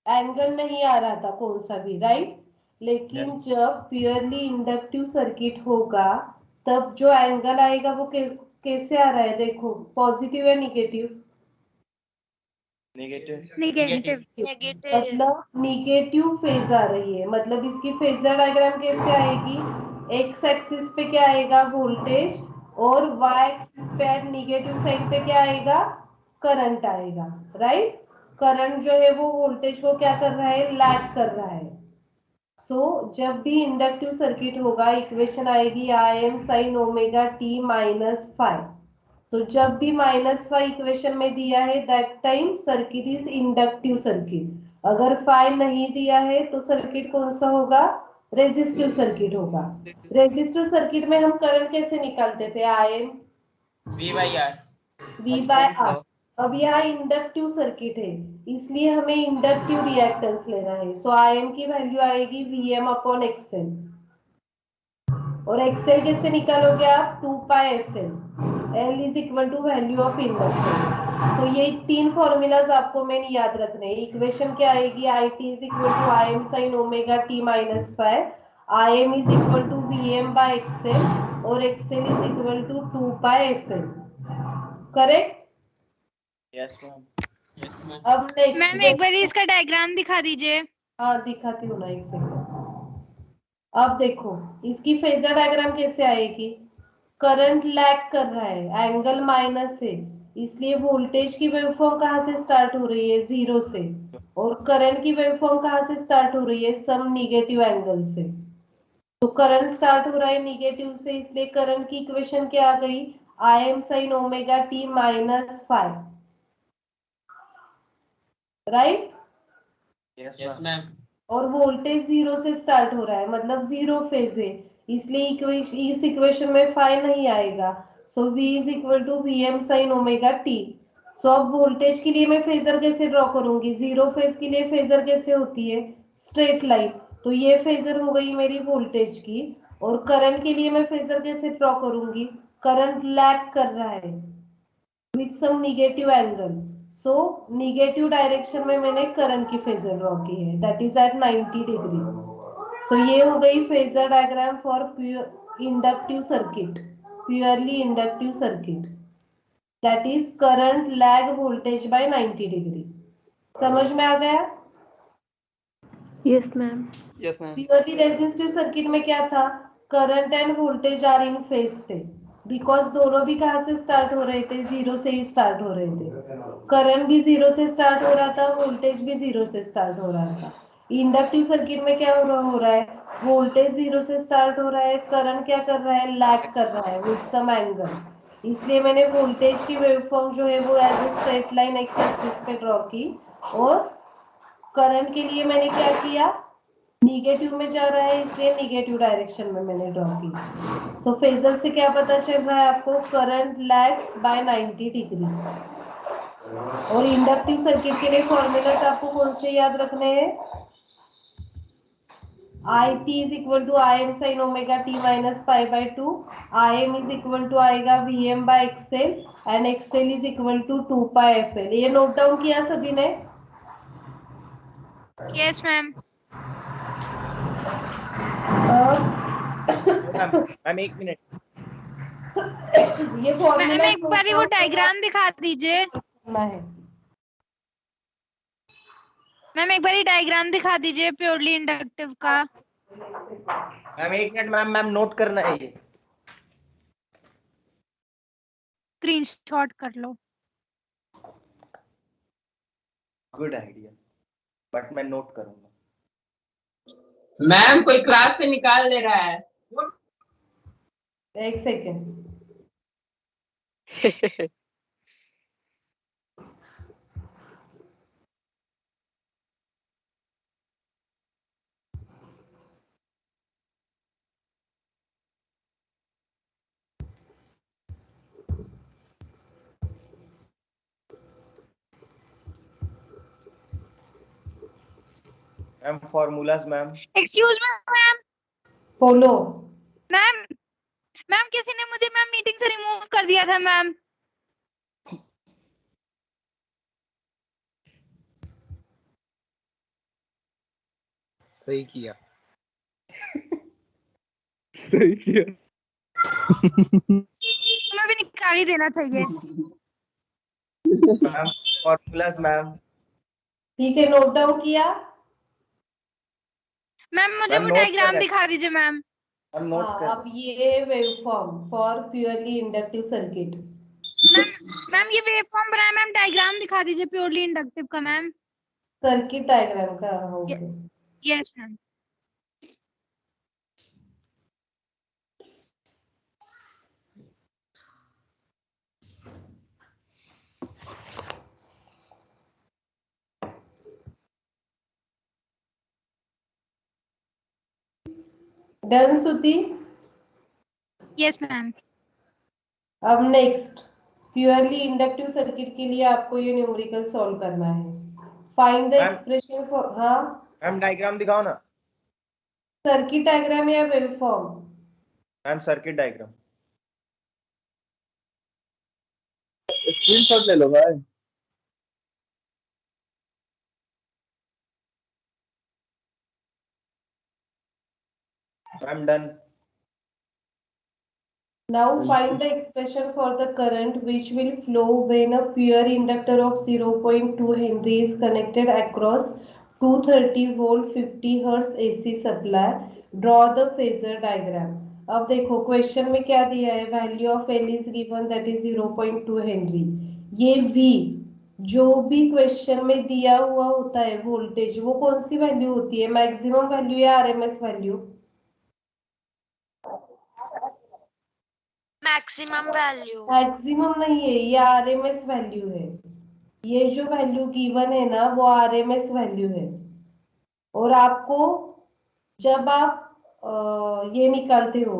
Angle नहीं आ रहा था कौन सा भी, राइट। लेकिन Yes. जब प्योरली इंडक्टिव सर्किट होगा तब जो एंगल आएगा वो कैसे आ रहा है, देखो, पॉजिटिव या निगेटिव? नेगेटिव। नेगेटिव। नेगेटिव। मतलब निगेटिव फेज आ रही है, मतलब इसकी फेजर डायग्राम कैसे आएगी? एक्स एक्सिस पे क्या आएगा, वोल्टेज, और वाई एक्सिस पे एट निगेटिव साइड पे क्या आएगा, करंट आएगा, राइट। करंट जो है वो वोल्टेज को क्या कर रहा है, लैग कर रहा है। जब भी इंडक्टिव सर्किट होगा इक्वेशन आएगी I M sine omega t minus five. तो जब भी -5 इक्वेशन में दिया है that time circuit is inductive circuit. अगर 5 नहीं दिया है तो सर्किट कौन सा होगा, रेजिस्टिव सर्किट होगा। रेजिस्टिव सर्किट में हम करंट कैसे निकालते थे, आई एम V/R. V/R। अब यहाँ इंडक्टिव सर्किट है इसलिए हमें इंडक्टिव रिएक्टेंस लेना है। सो आई एम की वैल्यू आएगी Vm/XL, और एक्सेल कैसे निकालोगे आप, 2πfl। L is equal to value of inductance. So ये 3 फॉर्मूलाज आपको मैंने याद रखने हैं। इक्वेशन क्या आएगी, I t is equal to I M sine omega t minus 5, I M is equal to Vm/XL, और XL is equal to 2πfl। Correct? Yes ma'am. Yes, ma'am. अब मैम एक बार नेक्स्ट, इसका डायग्राम दिखा दीजिए। हाँ दिखाती हूँ ना, एक सेकंड। अब देखो इसकी फेजर डायग्राम कैसे आएगी, करंट लैग कर रहा है, एंगल माइनस है, इसलिए वोल्टेज की वेवफॉर्म कहाँ से स्टार्ट हो रही है, 0 से, और करंट की वेवफॉर्म कहाँ से स्टार्ट हो रही है, सम निगेटिव एंगल से। तो करंट स्टार्ट हो रहा है निगेटिव से, इसलिए करंट की इक्वेशन क्या आ गई, आई M sine omega t minus 5, right. Yes, ma'am. और वोल्टेज 0 से स्टार्ट हो रहा है, मतलब 0 फेज है, इसलिए इस इक्वेशन में 5 नहीं आएगा। So V is equal to Vm sine omega T. So अब वोल्टेज के लिए मैं फेजर कैसे ड्रॉ करूंगी, 0 फेज के लिए फेजर कैसे होती है, स्ट्रेट लाइन। तो ये फेजर हो गई मेरी वोल्टेज की। और करंट के लिए मैं फेजर कैसे ड्रॉ करूंगी, करंट लैग कर रहा है with some negative angle. So negative direction में मैंने करंट की फेजर ड्रॉ की है, that is at 90 degree. So ये हो गई phasor diagram for inductive circuit, purely inductive circuit, that is current lag voltage by 90 degree. समझ में आ गया? Yes ma'am. Yes ma'am. Purely resistive circuit में क्या था, current and voltage are in phase थे, बिकॉज दोनों भी कहाँ से स्टार्ट हो रहे थे, 0 से ही स्टार्ट हो रहे थे। करंट भी 0 से स्टार्ट हो रहा था, वोल्टेज भी 0 से स्टार्ट हो रहा था। इंडक्टिव सर्किट में क्या हो रहा है, वोल्टेज 0 से स्टार्ट हो रहा है, करंट क्या कर रहा है, लैग कर रहा है विद सम एंगल। इसलिए मैंने वोल्टेज की वेवफॉर्म जो है वो as a straight line X axis पे ड्रॉ की, और करंट के लिए मैंने क्या किया, निगेटिव में जा रहा है इसलिए निगेटिव डायरेक्शन में मैंने ड्रॉ की। सो फेजर से क्या पता चल रहा है आपको, करंट लैग्स बाय 90 डिग्री। और इंडक्टिव सर्किट के लिए फॉर्मूलाज आपको कौन से याद रखने हैं, I t is equal to I M sine omega t minus 5/2, I M is equal to आएगा Vm/XL, and XL is equal to 2πfl। ये नोट डाउन किया सभी ने? Yes ma'am. Ma'am 1 minute. ये मैम फॉर्मूला एक बार वो डायग्राम दिखा दीजिए। करना है। मैम एक बार डायग्राम दिखा दीजिए प्योरली इंडक्टिव का। मैम 1 मिनट मैम, नोट करना है ये। स्क्रीनशॉट कर लो। गुड आइडिया, बट मैं नोट करूंगा। मैम कोई क्लास से निकाल दे रहा है। एक second. Ma'am formulas ma'am. Excuse me ma'am. बोलो। मैम मैम किसी ने मुझे मैम मीटिंग से रिमूव कर दिया था मैम। सही किया। सही किया। तुम्हें भी निकाल ही देना चाहिए। Ma'am formulas ma'am. ठीक है, नोट डाउन किया? मैम मुझे मैम वो नोट कर डायग्राम रहे दिखा दीजिए मैम। मैम नोट हाँ, कर अब ये waveform for purely inductive circuit. Ma'am ma'am ये वेवफॉर्म बनाया मैम, डायग्राम दिखा दीजिए प्योरली इंडक्टिव का मैम। सर्किट डायग्राम का, ओके। Yes ma'am. डन स्तुति? Yes ma'am. अब नेक्स्ट, प्योरली इंडक्टिव सर्किट के लिए आपको ये न्यूमेरिकल सॉल्व करना है। Find the ma'am expression for, हाँ मैम डायग्राम दिखाओ ना। सर्किट डायग्राम या waveform? Ma'am circuit diagram. Screenshot ले लो भाई। Ma'am done. Now find the expression for the current which will flow when a pure inductor of 0.2 Henry is connected across 230 volt 50 Hz AC supply. Draw the phasor diagram. अब देखो क्वेश्चन में क्या दिया है, value of L is given that is 0.2 Henry। ये V जो भी क्वेश्चन में दिया हुआ होता है वोल्टेज, वो कौन सी वैल्यू होती है, मैक्सिमम वैल्यू या RMS value? Maximum value. Maximum नहीं है, ये आरएमएस वैल्यू है। ये जो वैल्यू गिवन है ना वो आरएमएस वैल्यू है। और आपको जब आप ये निकालते हो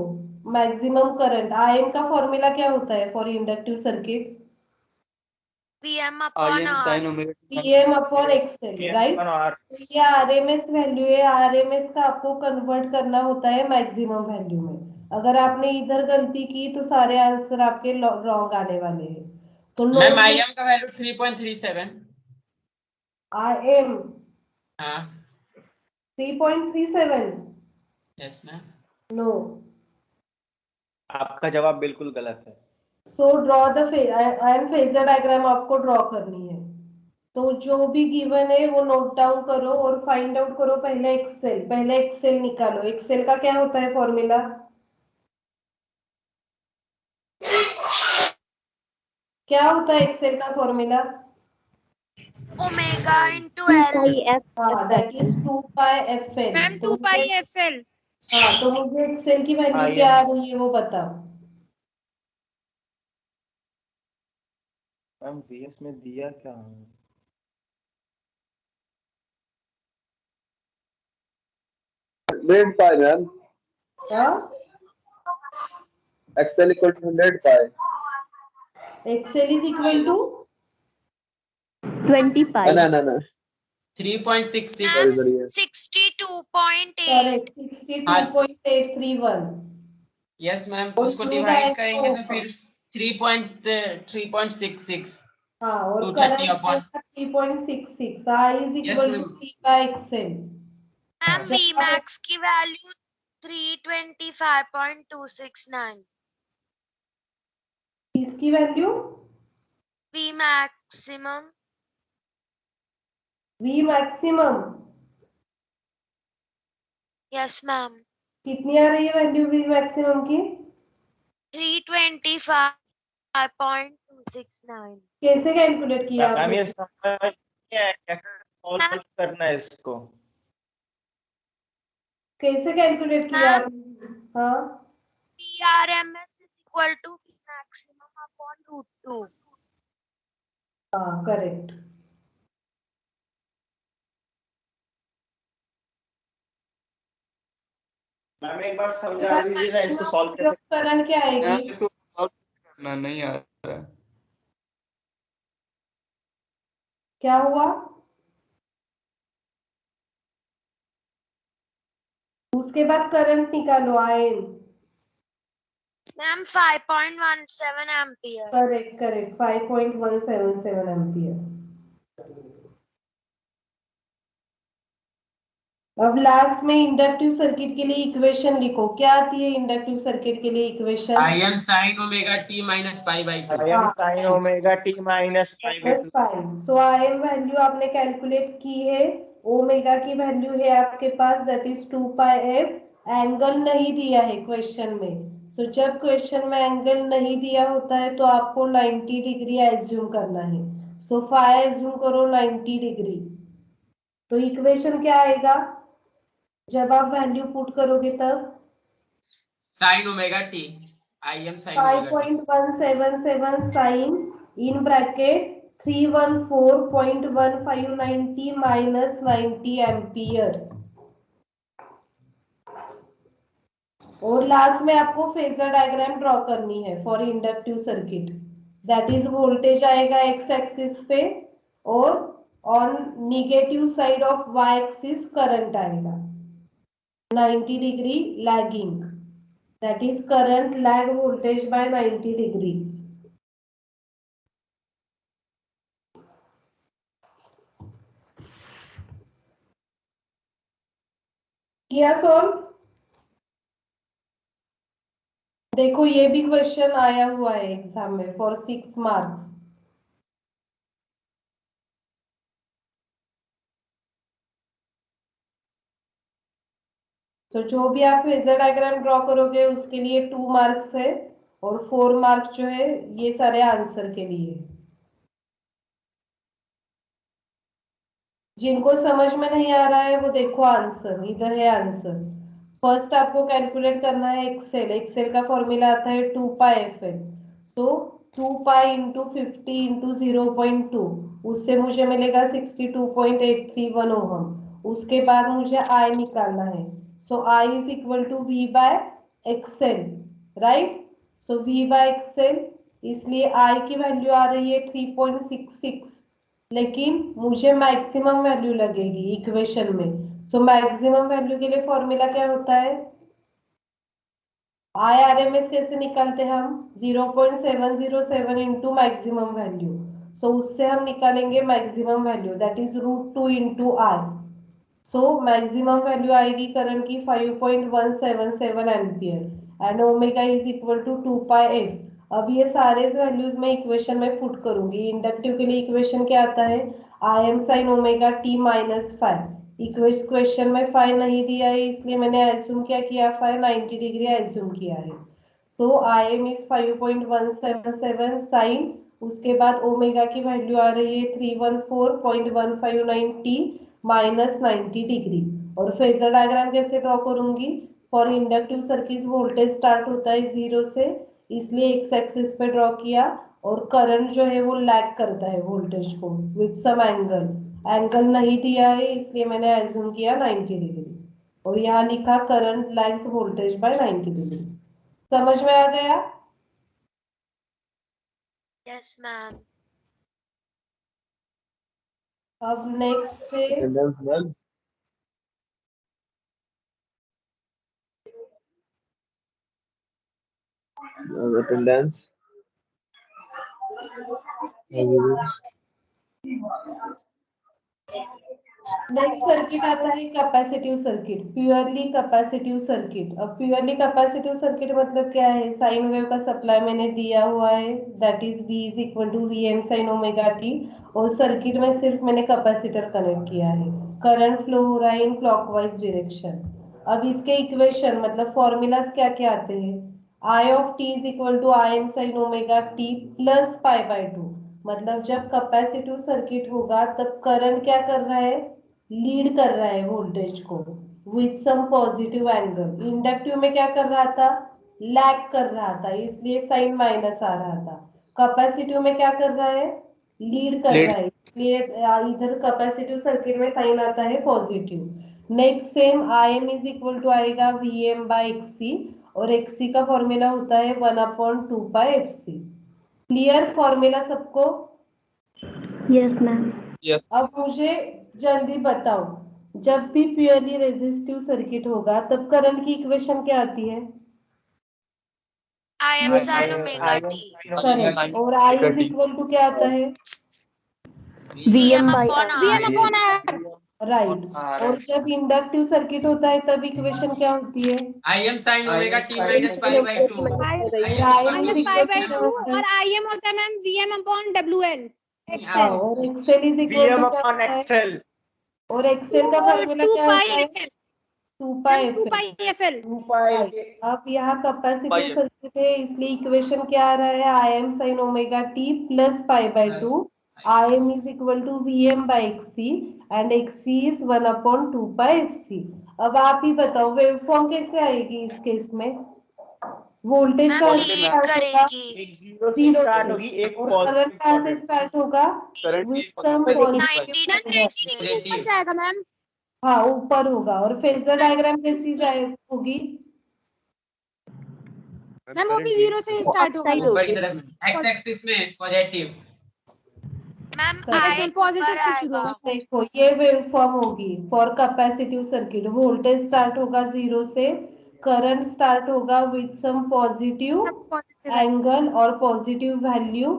मैक्सिमम करंट, आईएम का फॉर्मूला क्या होता है for inductive circuit? PM I upon M R. Sine omega PM upon XL, right? ये आरएमएस वैल्यू है, आरएमएस का आपको कन्वर्ट करना होता है मैक्सिमम वैल्यू में। अगर आपने इधर गलती की तो सारे आंसर आपके रॉन्ग आने वाले हैं। तो मैम आईएम का वैल्यू 3.37। आईएम हाँ 3.37? Yes ma'am. नो। आपका जवाब बिल्कुल गलत है। So draw the phasor diagram आपको ड्रॉ करनी है। तो जो भी गिवन है वो नोट डाउन करो और फाइंड आउट करो पहले एक्सेल। पहले एक्सेल निकालो। एक्सेल का क्या होता है फॉर्मूला? क्या होता है एक्सेल का फॉर्मूला? Omega into L. हाँ, दैट इज 2πfl। मैम तो 2πfl। हाँ, तो मुझे एक्सेल की वैल्यू IM क्या आ रही है वो बताओ। मैम वीएस में दिया क्या है? Red pi ma'am. क्या? XL equal to 100 pi. XL is equal to 20 pi. ना 3.66। Sorry yes। 62.8। Correct, 62.831। Yes ma'am, और उसको फ्लो डिवाइड डायग्राम करेंगे तो होगा। फिर 3.66। हाँ, और 230 current upon 3.66। I is yes equal to ma'am. 3 by XL. Ma'am V जब आप मैक्स की वैल्यू 325.269। इसकी value V maximum V maximum yes ma'am कितनी आ रही है वैल्यू वी मैक्सिमम की? 325.269। कैसे कैलकुलेट किया मैम आपने? ये समझ नहीं आया कैसे सॉल्व करना है इसको। कैसे कैलकुलेट किया मैम आपने? हाँ, PRMS is equal to maximum upon √2। हाँ करेक्ट। मैम एक बार समझा दीजिए ना इसको सॉल्व कैसे। करंट क्या मैम आएगी? इसको सॉल्व करना नहीं आ रहा है। क्या हुआ? उसके बाद करंट निकालो, ion. Ma'am 5.17 ampere. Correct correct, 5.177 ampere. अब लास्ट में इंडक्टिव सर्किट के लिए इक्वेशन लिखो। क्या आती है इंडक्टिव सर्किट के लिए equation? I am sin omega t minus pi by 2. I am sin omega t minus pi by 2. So I M value आपने कैलकुलेट की है, ओमेगा की वैल्यू है आपके पास that is 2 pi F. Angle नहीं दिया है क्वेश्चन में, सो जब क्वेश्चन में एंगल नहीं दिया होता है तो आपको 90 डिग्री एज्यूम करना है। सो फाई एज्यूम करो 90 डिग्री। तो इक्वेशन क्या आएगा जब आप वैल्यू पुट करोगे तब? Sin omega t. I am sin omega t. 5.177 sine in bracket 314.159 minus 90 ampere. और लास्ट में आपको फेजर डायग्राम ड्रॉ करनी है for inductive circuit. That is voltage आएगा एक्स एक्सिस पे और on negative side of Y axis current आएगा 90 degree lagging. That is current lag voltage by 90 degree. किया सॉल्व? देखो ये भी क्वेश्चन आया हुआ है एग्जाम में फॉर 6 मार्क्स। तो जो भी आप फेजर डायग्राम ड्रॉ करोगे उसके लिए 2 मार्क्स है और 4 मार्क जो है ये सारे आंसर के लिए। जिनको समझ में नहीं आ रहा है वो देखो आंसर, इधर है आंसर। फर्स्ट आपको कैलकुलेट करना है एक्सेल। एक्सेल का फॉर्मूला आता है 2 पाई एफ एल। सो 2 पाई इंटू 50 इंटू 0.2, उससे मुझे मिलेगा 62.831 ओहम। उसके बाद मुझे आई निकालना है। So I is equal to V by XL, right? So V by XL, इसलिए आई की वैल्यू आ रही है 3.66, लेकिन मुझे मैक्सिमम वैल्यू लगेगी इक्वेशन में। सो मैक्सिमम वैल्यू के लिए फॉर्मूला क्या होता है? आई आर एम एस कैसे निकालते हैं हम? 0.707 इंटू मैक्सिमम वैल्यू। सो उससे हम निकालेंगे maximum value that is √2 into R. So maximum value आएगी करंट की 5.177 ampere and omega is equal to 2 pi F. अब ये सारे वैल्यूज मैं इक्वेशन में पुट करूंगी। इंडक्टिव के लिए इक्वेशन क्या आता है? I M sine omega t minus 5। Question में 5 नहीं दिया है इसलिए मैंने एज्यूम क्या किया, 5 90 डिग्री एज्यूम किया है। तो आई एम इज 5.177 साइन, उसके बाद ओमेगा की वैल्यू आ रही है 314.159 टी माइनस 90 डिग्री। और फेजर डायग्राम कैसे ड्रॉ करूंगी? For inductive circuit voltage start होता है 0 से, इसलिए एक्स एक्सिस पे ड्रॉ किया और करंट जो है वो लैग करता है वोल्टेज को विथ सम एंगल। एंगल नहीं दिया है इसलिए मैंने एज्यूम किया 90 डिग्री और यहाँ लिखा current lags voltage by 90 degree. समझ में आ गया? Yes ma'am. अब नेक्स्ट है अटेंडेंस। नेक्स्ट सर्किट आता है capacitive circuit, purely capacitive circuit. अब प्योरली कैपेसिटिव सर्किट मतलब क्या है? साइन वेव का सप्लाई मैंने दिया हुआ है that is V is equal to VM sine omega t और सर्किट में सिर्फ मैंने कैपेसिटर कनेक्ट किया है। करंट फ्लो हो रहा है इन क्लॉकवाइज डायरेक्शन। अब इसके इक्वेशन मतलब फॉर्मूलाज क्या क्या आते हैं? I of t is equal to IM sine omega T plus pi by 2। मतलब जब कैपेसिटिव सर्किट होगा तब करंट क्या कर रहा है? लीड कर रहा है वोल्टेज को with some positive angle. Inductive में क्या कर रहा था? लैग कर रहा था, इसलिए साइन माइनस आ रहा था। कैपेसिटिव में क्या कर रहा है? लीड कर रहा है, इसलिए इधर कैपेसिटिव सर्किट में साइन आता है positive. Next same I M is equal to आएगा VM बाय XC और XC का फॉर्मूला होता है 1/2 पाई FC। क्लियर फॉर्मूला सबको? Yes ma'am. अब मुझे जल्दी बताओ, जब भी प्योरली रेजिस्टिव सर्किट होगा तब करंट की इक्वेशन क्या आती है? I M sine omega t. Correct. और I इज इक्वल टू क्या आता है? VM by upon VM R. upon R. Right. और जब इंडक्टिव सर्किट होता है तब इक्वेशन क्या होती है? IM sin omega t minus pi by 2. Minus pi by 2 और IM होता है मैम VM अपॉन WL हाँ, एक्सएल और XL is equal VM to upon XL. और एक्सेल का फॉर्मूला 2 क्या पाई होता है? FL 2 पाई 2 पाई FL 2 पाई अब यहाँ कैपेसिटिव पाई है। सर्किट है इसलिए इक्वेशन क्या आ रहा है? IM sin omega t plus pi by 2 IM is equal to VM by XC and XC is 1 upon 2 pi FC। अब आप ही बताओ वेवफॉर्म कैसे आएगी इस केस में? वोल्टेज मैम कहाँ वोल्टेज से लीड स्टार्ट होगा? करेगी। एक जीरो से जीरो स्टार्ट से। होगी, एक और करंट पॉजिटिव कहाँ से पॉजिटिव। स्टार्ट होगा? करंट विद की सम positive पॉजिटिव 90 डिग्री से। ऊपर जाएगा मैम हाँ ऊपर होगा। और फेजर डायग्राम कैसी जाए होगी? मैम वो भी 0 से स्टार्ट होगा ऊपर की तरफ x एक्सिस में पॉजिटिव. Ma'am Correct. आई पॉजिटिव ऊपर से शुरू आएगा। होगा देखो ये वेवफॉर्म होगी for capacitive circuit. Voltage start होगा 0 से, करंट स्टार्ट होगा विद सम पॉजिटिव एंगल और पॉजिटिव वैल्यू।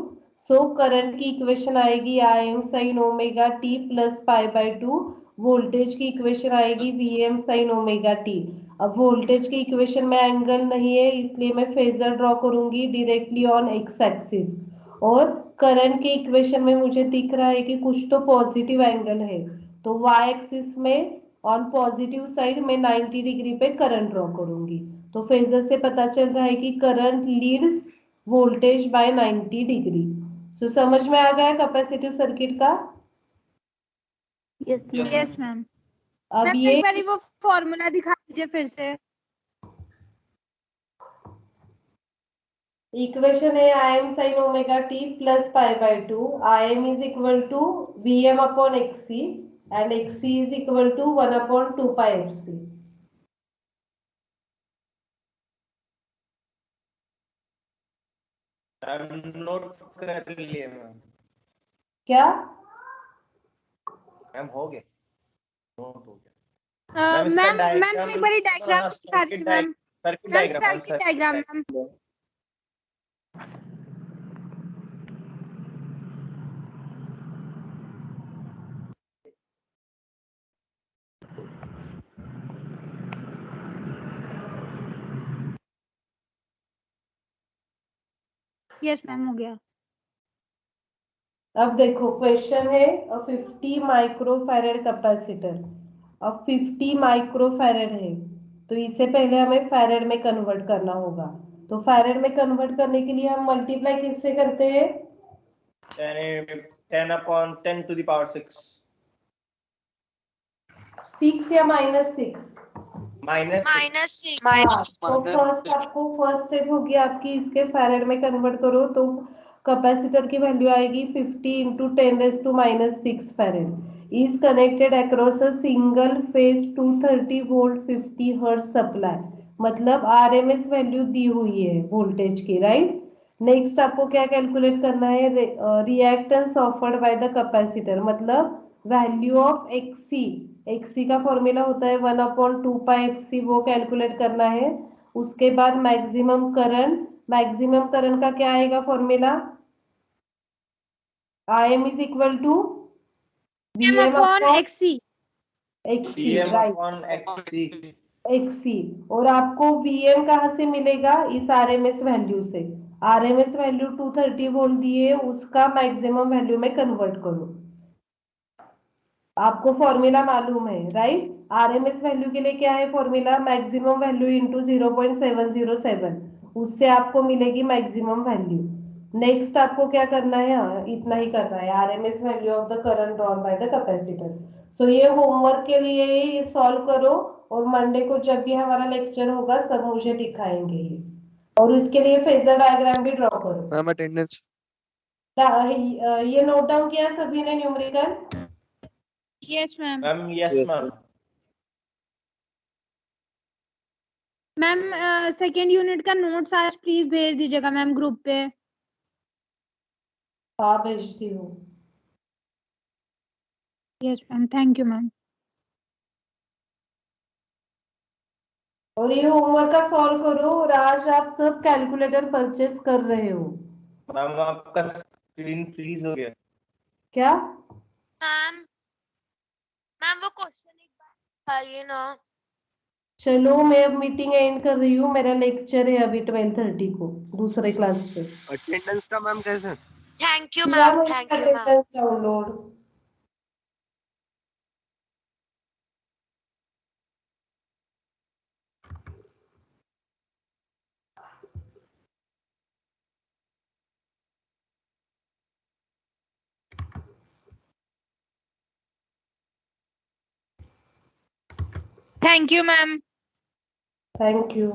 सो करंट की इक्वेशन आएगी IM sin omega t plus pi by 2। Voltage की इक्वेशन आएगी VM sin ओमेगा t। अब वोल्टेज की इक्वेशन में एंगल नहीं है इसलिए मैं फेजर ड्रॉ करूंगी डायरेक्टली ऑन एक्स एक्सिस। और करंट के इक्वेशन में मुझे दिख रहा है कि कुछ तो पॉजिटिव एंगल है, तो वाई एक्सिस में ऑन पॉजिटिव साइड में 90 डिग्री पे करंट ड्रॉ करूंगी। तो फेजर से पता चल रहा है कि current leads voltage by 90 degree. So समझ में आ गया कैपेसिटिव सर्किट का? Yes ma'am. अब मैम ये एक बार वो फॉर्मूला दिखा दीजिए फिर से। इक्वेशन है IM sin omega t plus pi by 2। IM is equal to VM upon XC and XC is equal to 1 upon 2 pi FC। Note कर लिए मैम। क्या? मैम हो गया, नोट हो गया। मैम मैम एक बार डायग्राम दिखा दीजिए ma'am. Circuit ma'am diagram circuit diagram ma'am. Yes ma'am हो गया। अब देखो क्वेश्चन है 50 माइक्रोफैरेड कैपेसिटर। अब 50 माइक्रोफैरेड है तो इससे पहले हमें फैरेड में कन्वर्ट करना होगा। तो फैरेड में कन्वर्ट करने के लिए हम मल्टीप्लाई किससे करते हैं? 10 upon 10 to the power 6 6 या -6? minus 6 -6। तो फर्स्ट स्टेप होगी आपकी इसके फैरेड में कन्वर्ट करो तो कैपेसिटर की वैल्यू आएगी 50 into 10⁻⁻6 farad is connected across a single phase 230 volt 50 hertz supply. मतलब RMS वैल्यू दी हुई है वोल्टेज की, राइट। नेक्स्ट आपको क्या कैलकुलेट करना है? Reactance offered by the capacitor, मतलब वैल्यू ऑफ XC का फॉर्मूला होता है 1 अपॉन 2 पाई FC, वो कैलकुलेट करना है। उसके बाद मैक्सिमम करंट का क्या आएगा formula? IM is equal to VM upon upon XC PM right, upon XC। XC। और आपको VM कहाँ से मिलेगा? इस RMS वैल्यू से। RMS वैल्यू 230 वोल्ट दिए, उसका मैक्सिमम वैल्यू में कन्वर्ट करो। आपको फॉर्मूला मालूम है, राइट। RMS वैल्यू के लिए क्या है फॉर्मूला? मैक्सिमम वैल्यू इंटू 0.707, उससे आपको मिलेगी मैक्सिमम वैल्यू। नेक्स्ट आपको क्या करना है? हाँ, इतना ही करना है, RMS value of the current drawn by the capacitor. So ये होमवर्क के लिए ये सॉल्व करो और मंडे को जब भी हमारा लेक्चर होगा सब मुझे दिखाएंगे ये। और इसके लिए फेजर डायग्राम भी ड्रॉ करो। मैम अटेंडेंस ये नोट डाउन किया सभी ने numerical? Yes ma'am. Ma'am yes ma'am. Ma'am second unit का नोट्स आज प्लीज भेज दीजिएगा मैम ग्रुप पे। हाँ भेजती हूँ। Yes ma'am thank you ma'am. और ये होमवर्क का सॉल्व करो। और आज आप सब कैलकुलेटर परचेस कर रहे हो। मैम आपका स्क्रीन फ्रीज हो गया। क्या? मैम मैम वो क्वेश्चन एक बार बताइए ना। चलो मैं अब मीटिंग एंड कर रही हूँ, मेरा लेक्चर है अभी 12:30 को दूसरे क्लास पे। अटेंडेंस का मैम कैसे? थैंक यू किया मैम, मैंने thank you ma'am. Attendance download. Thank you ma'am. Thank you.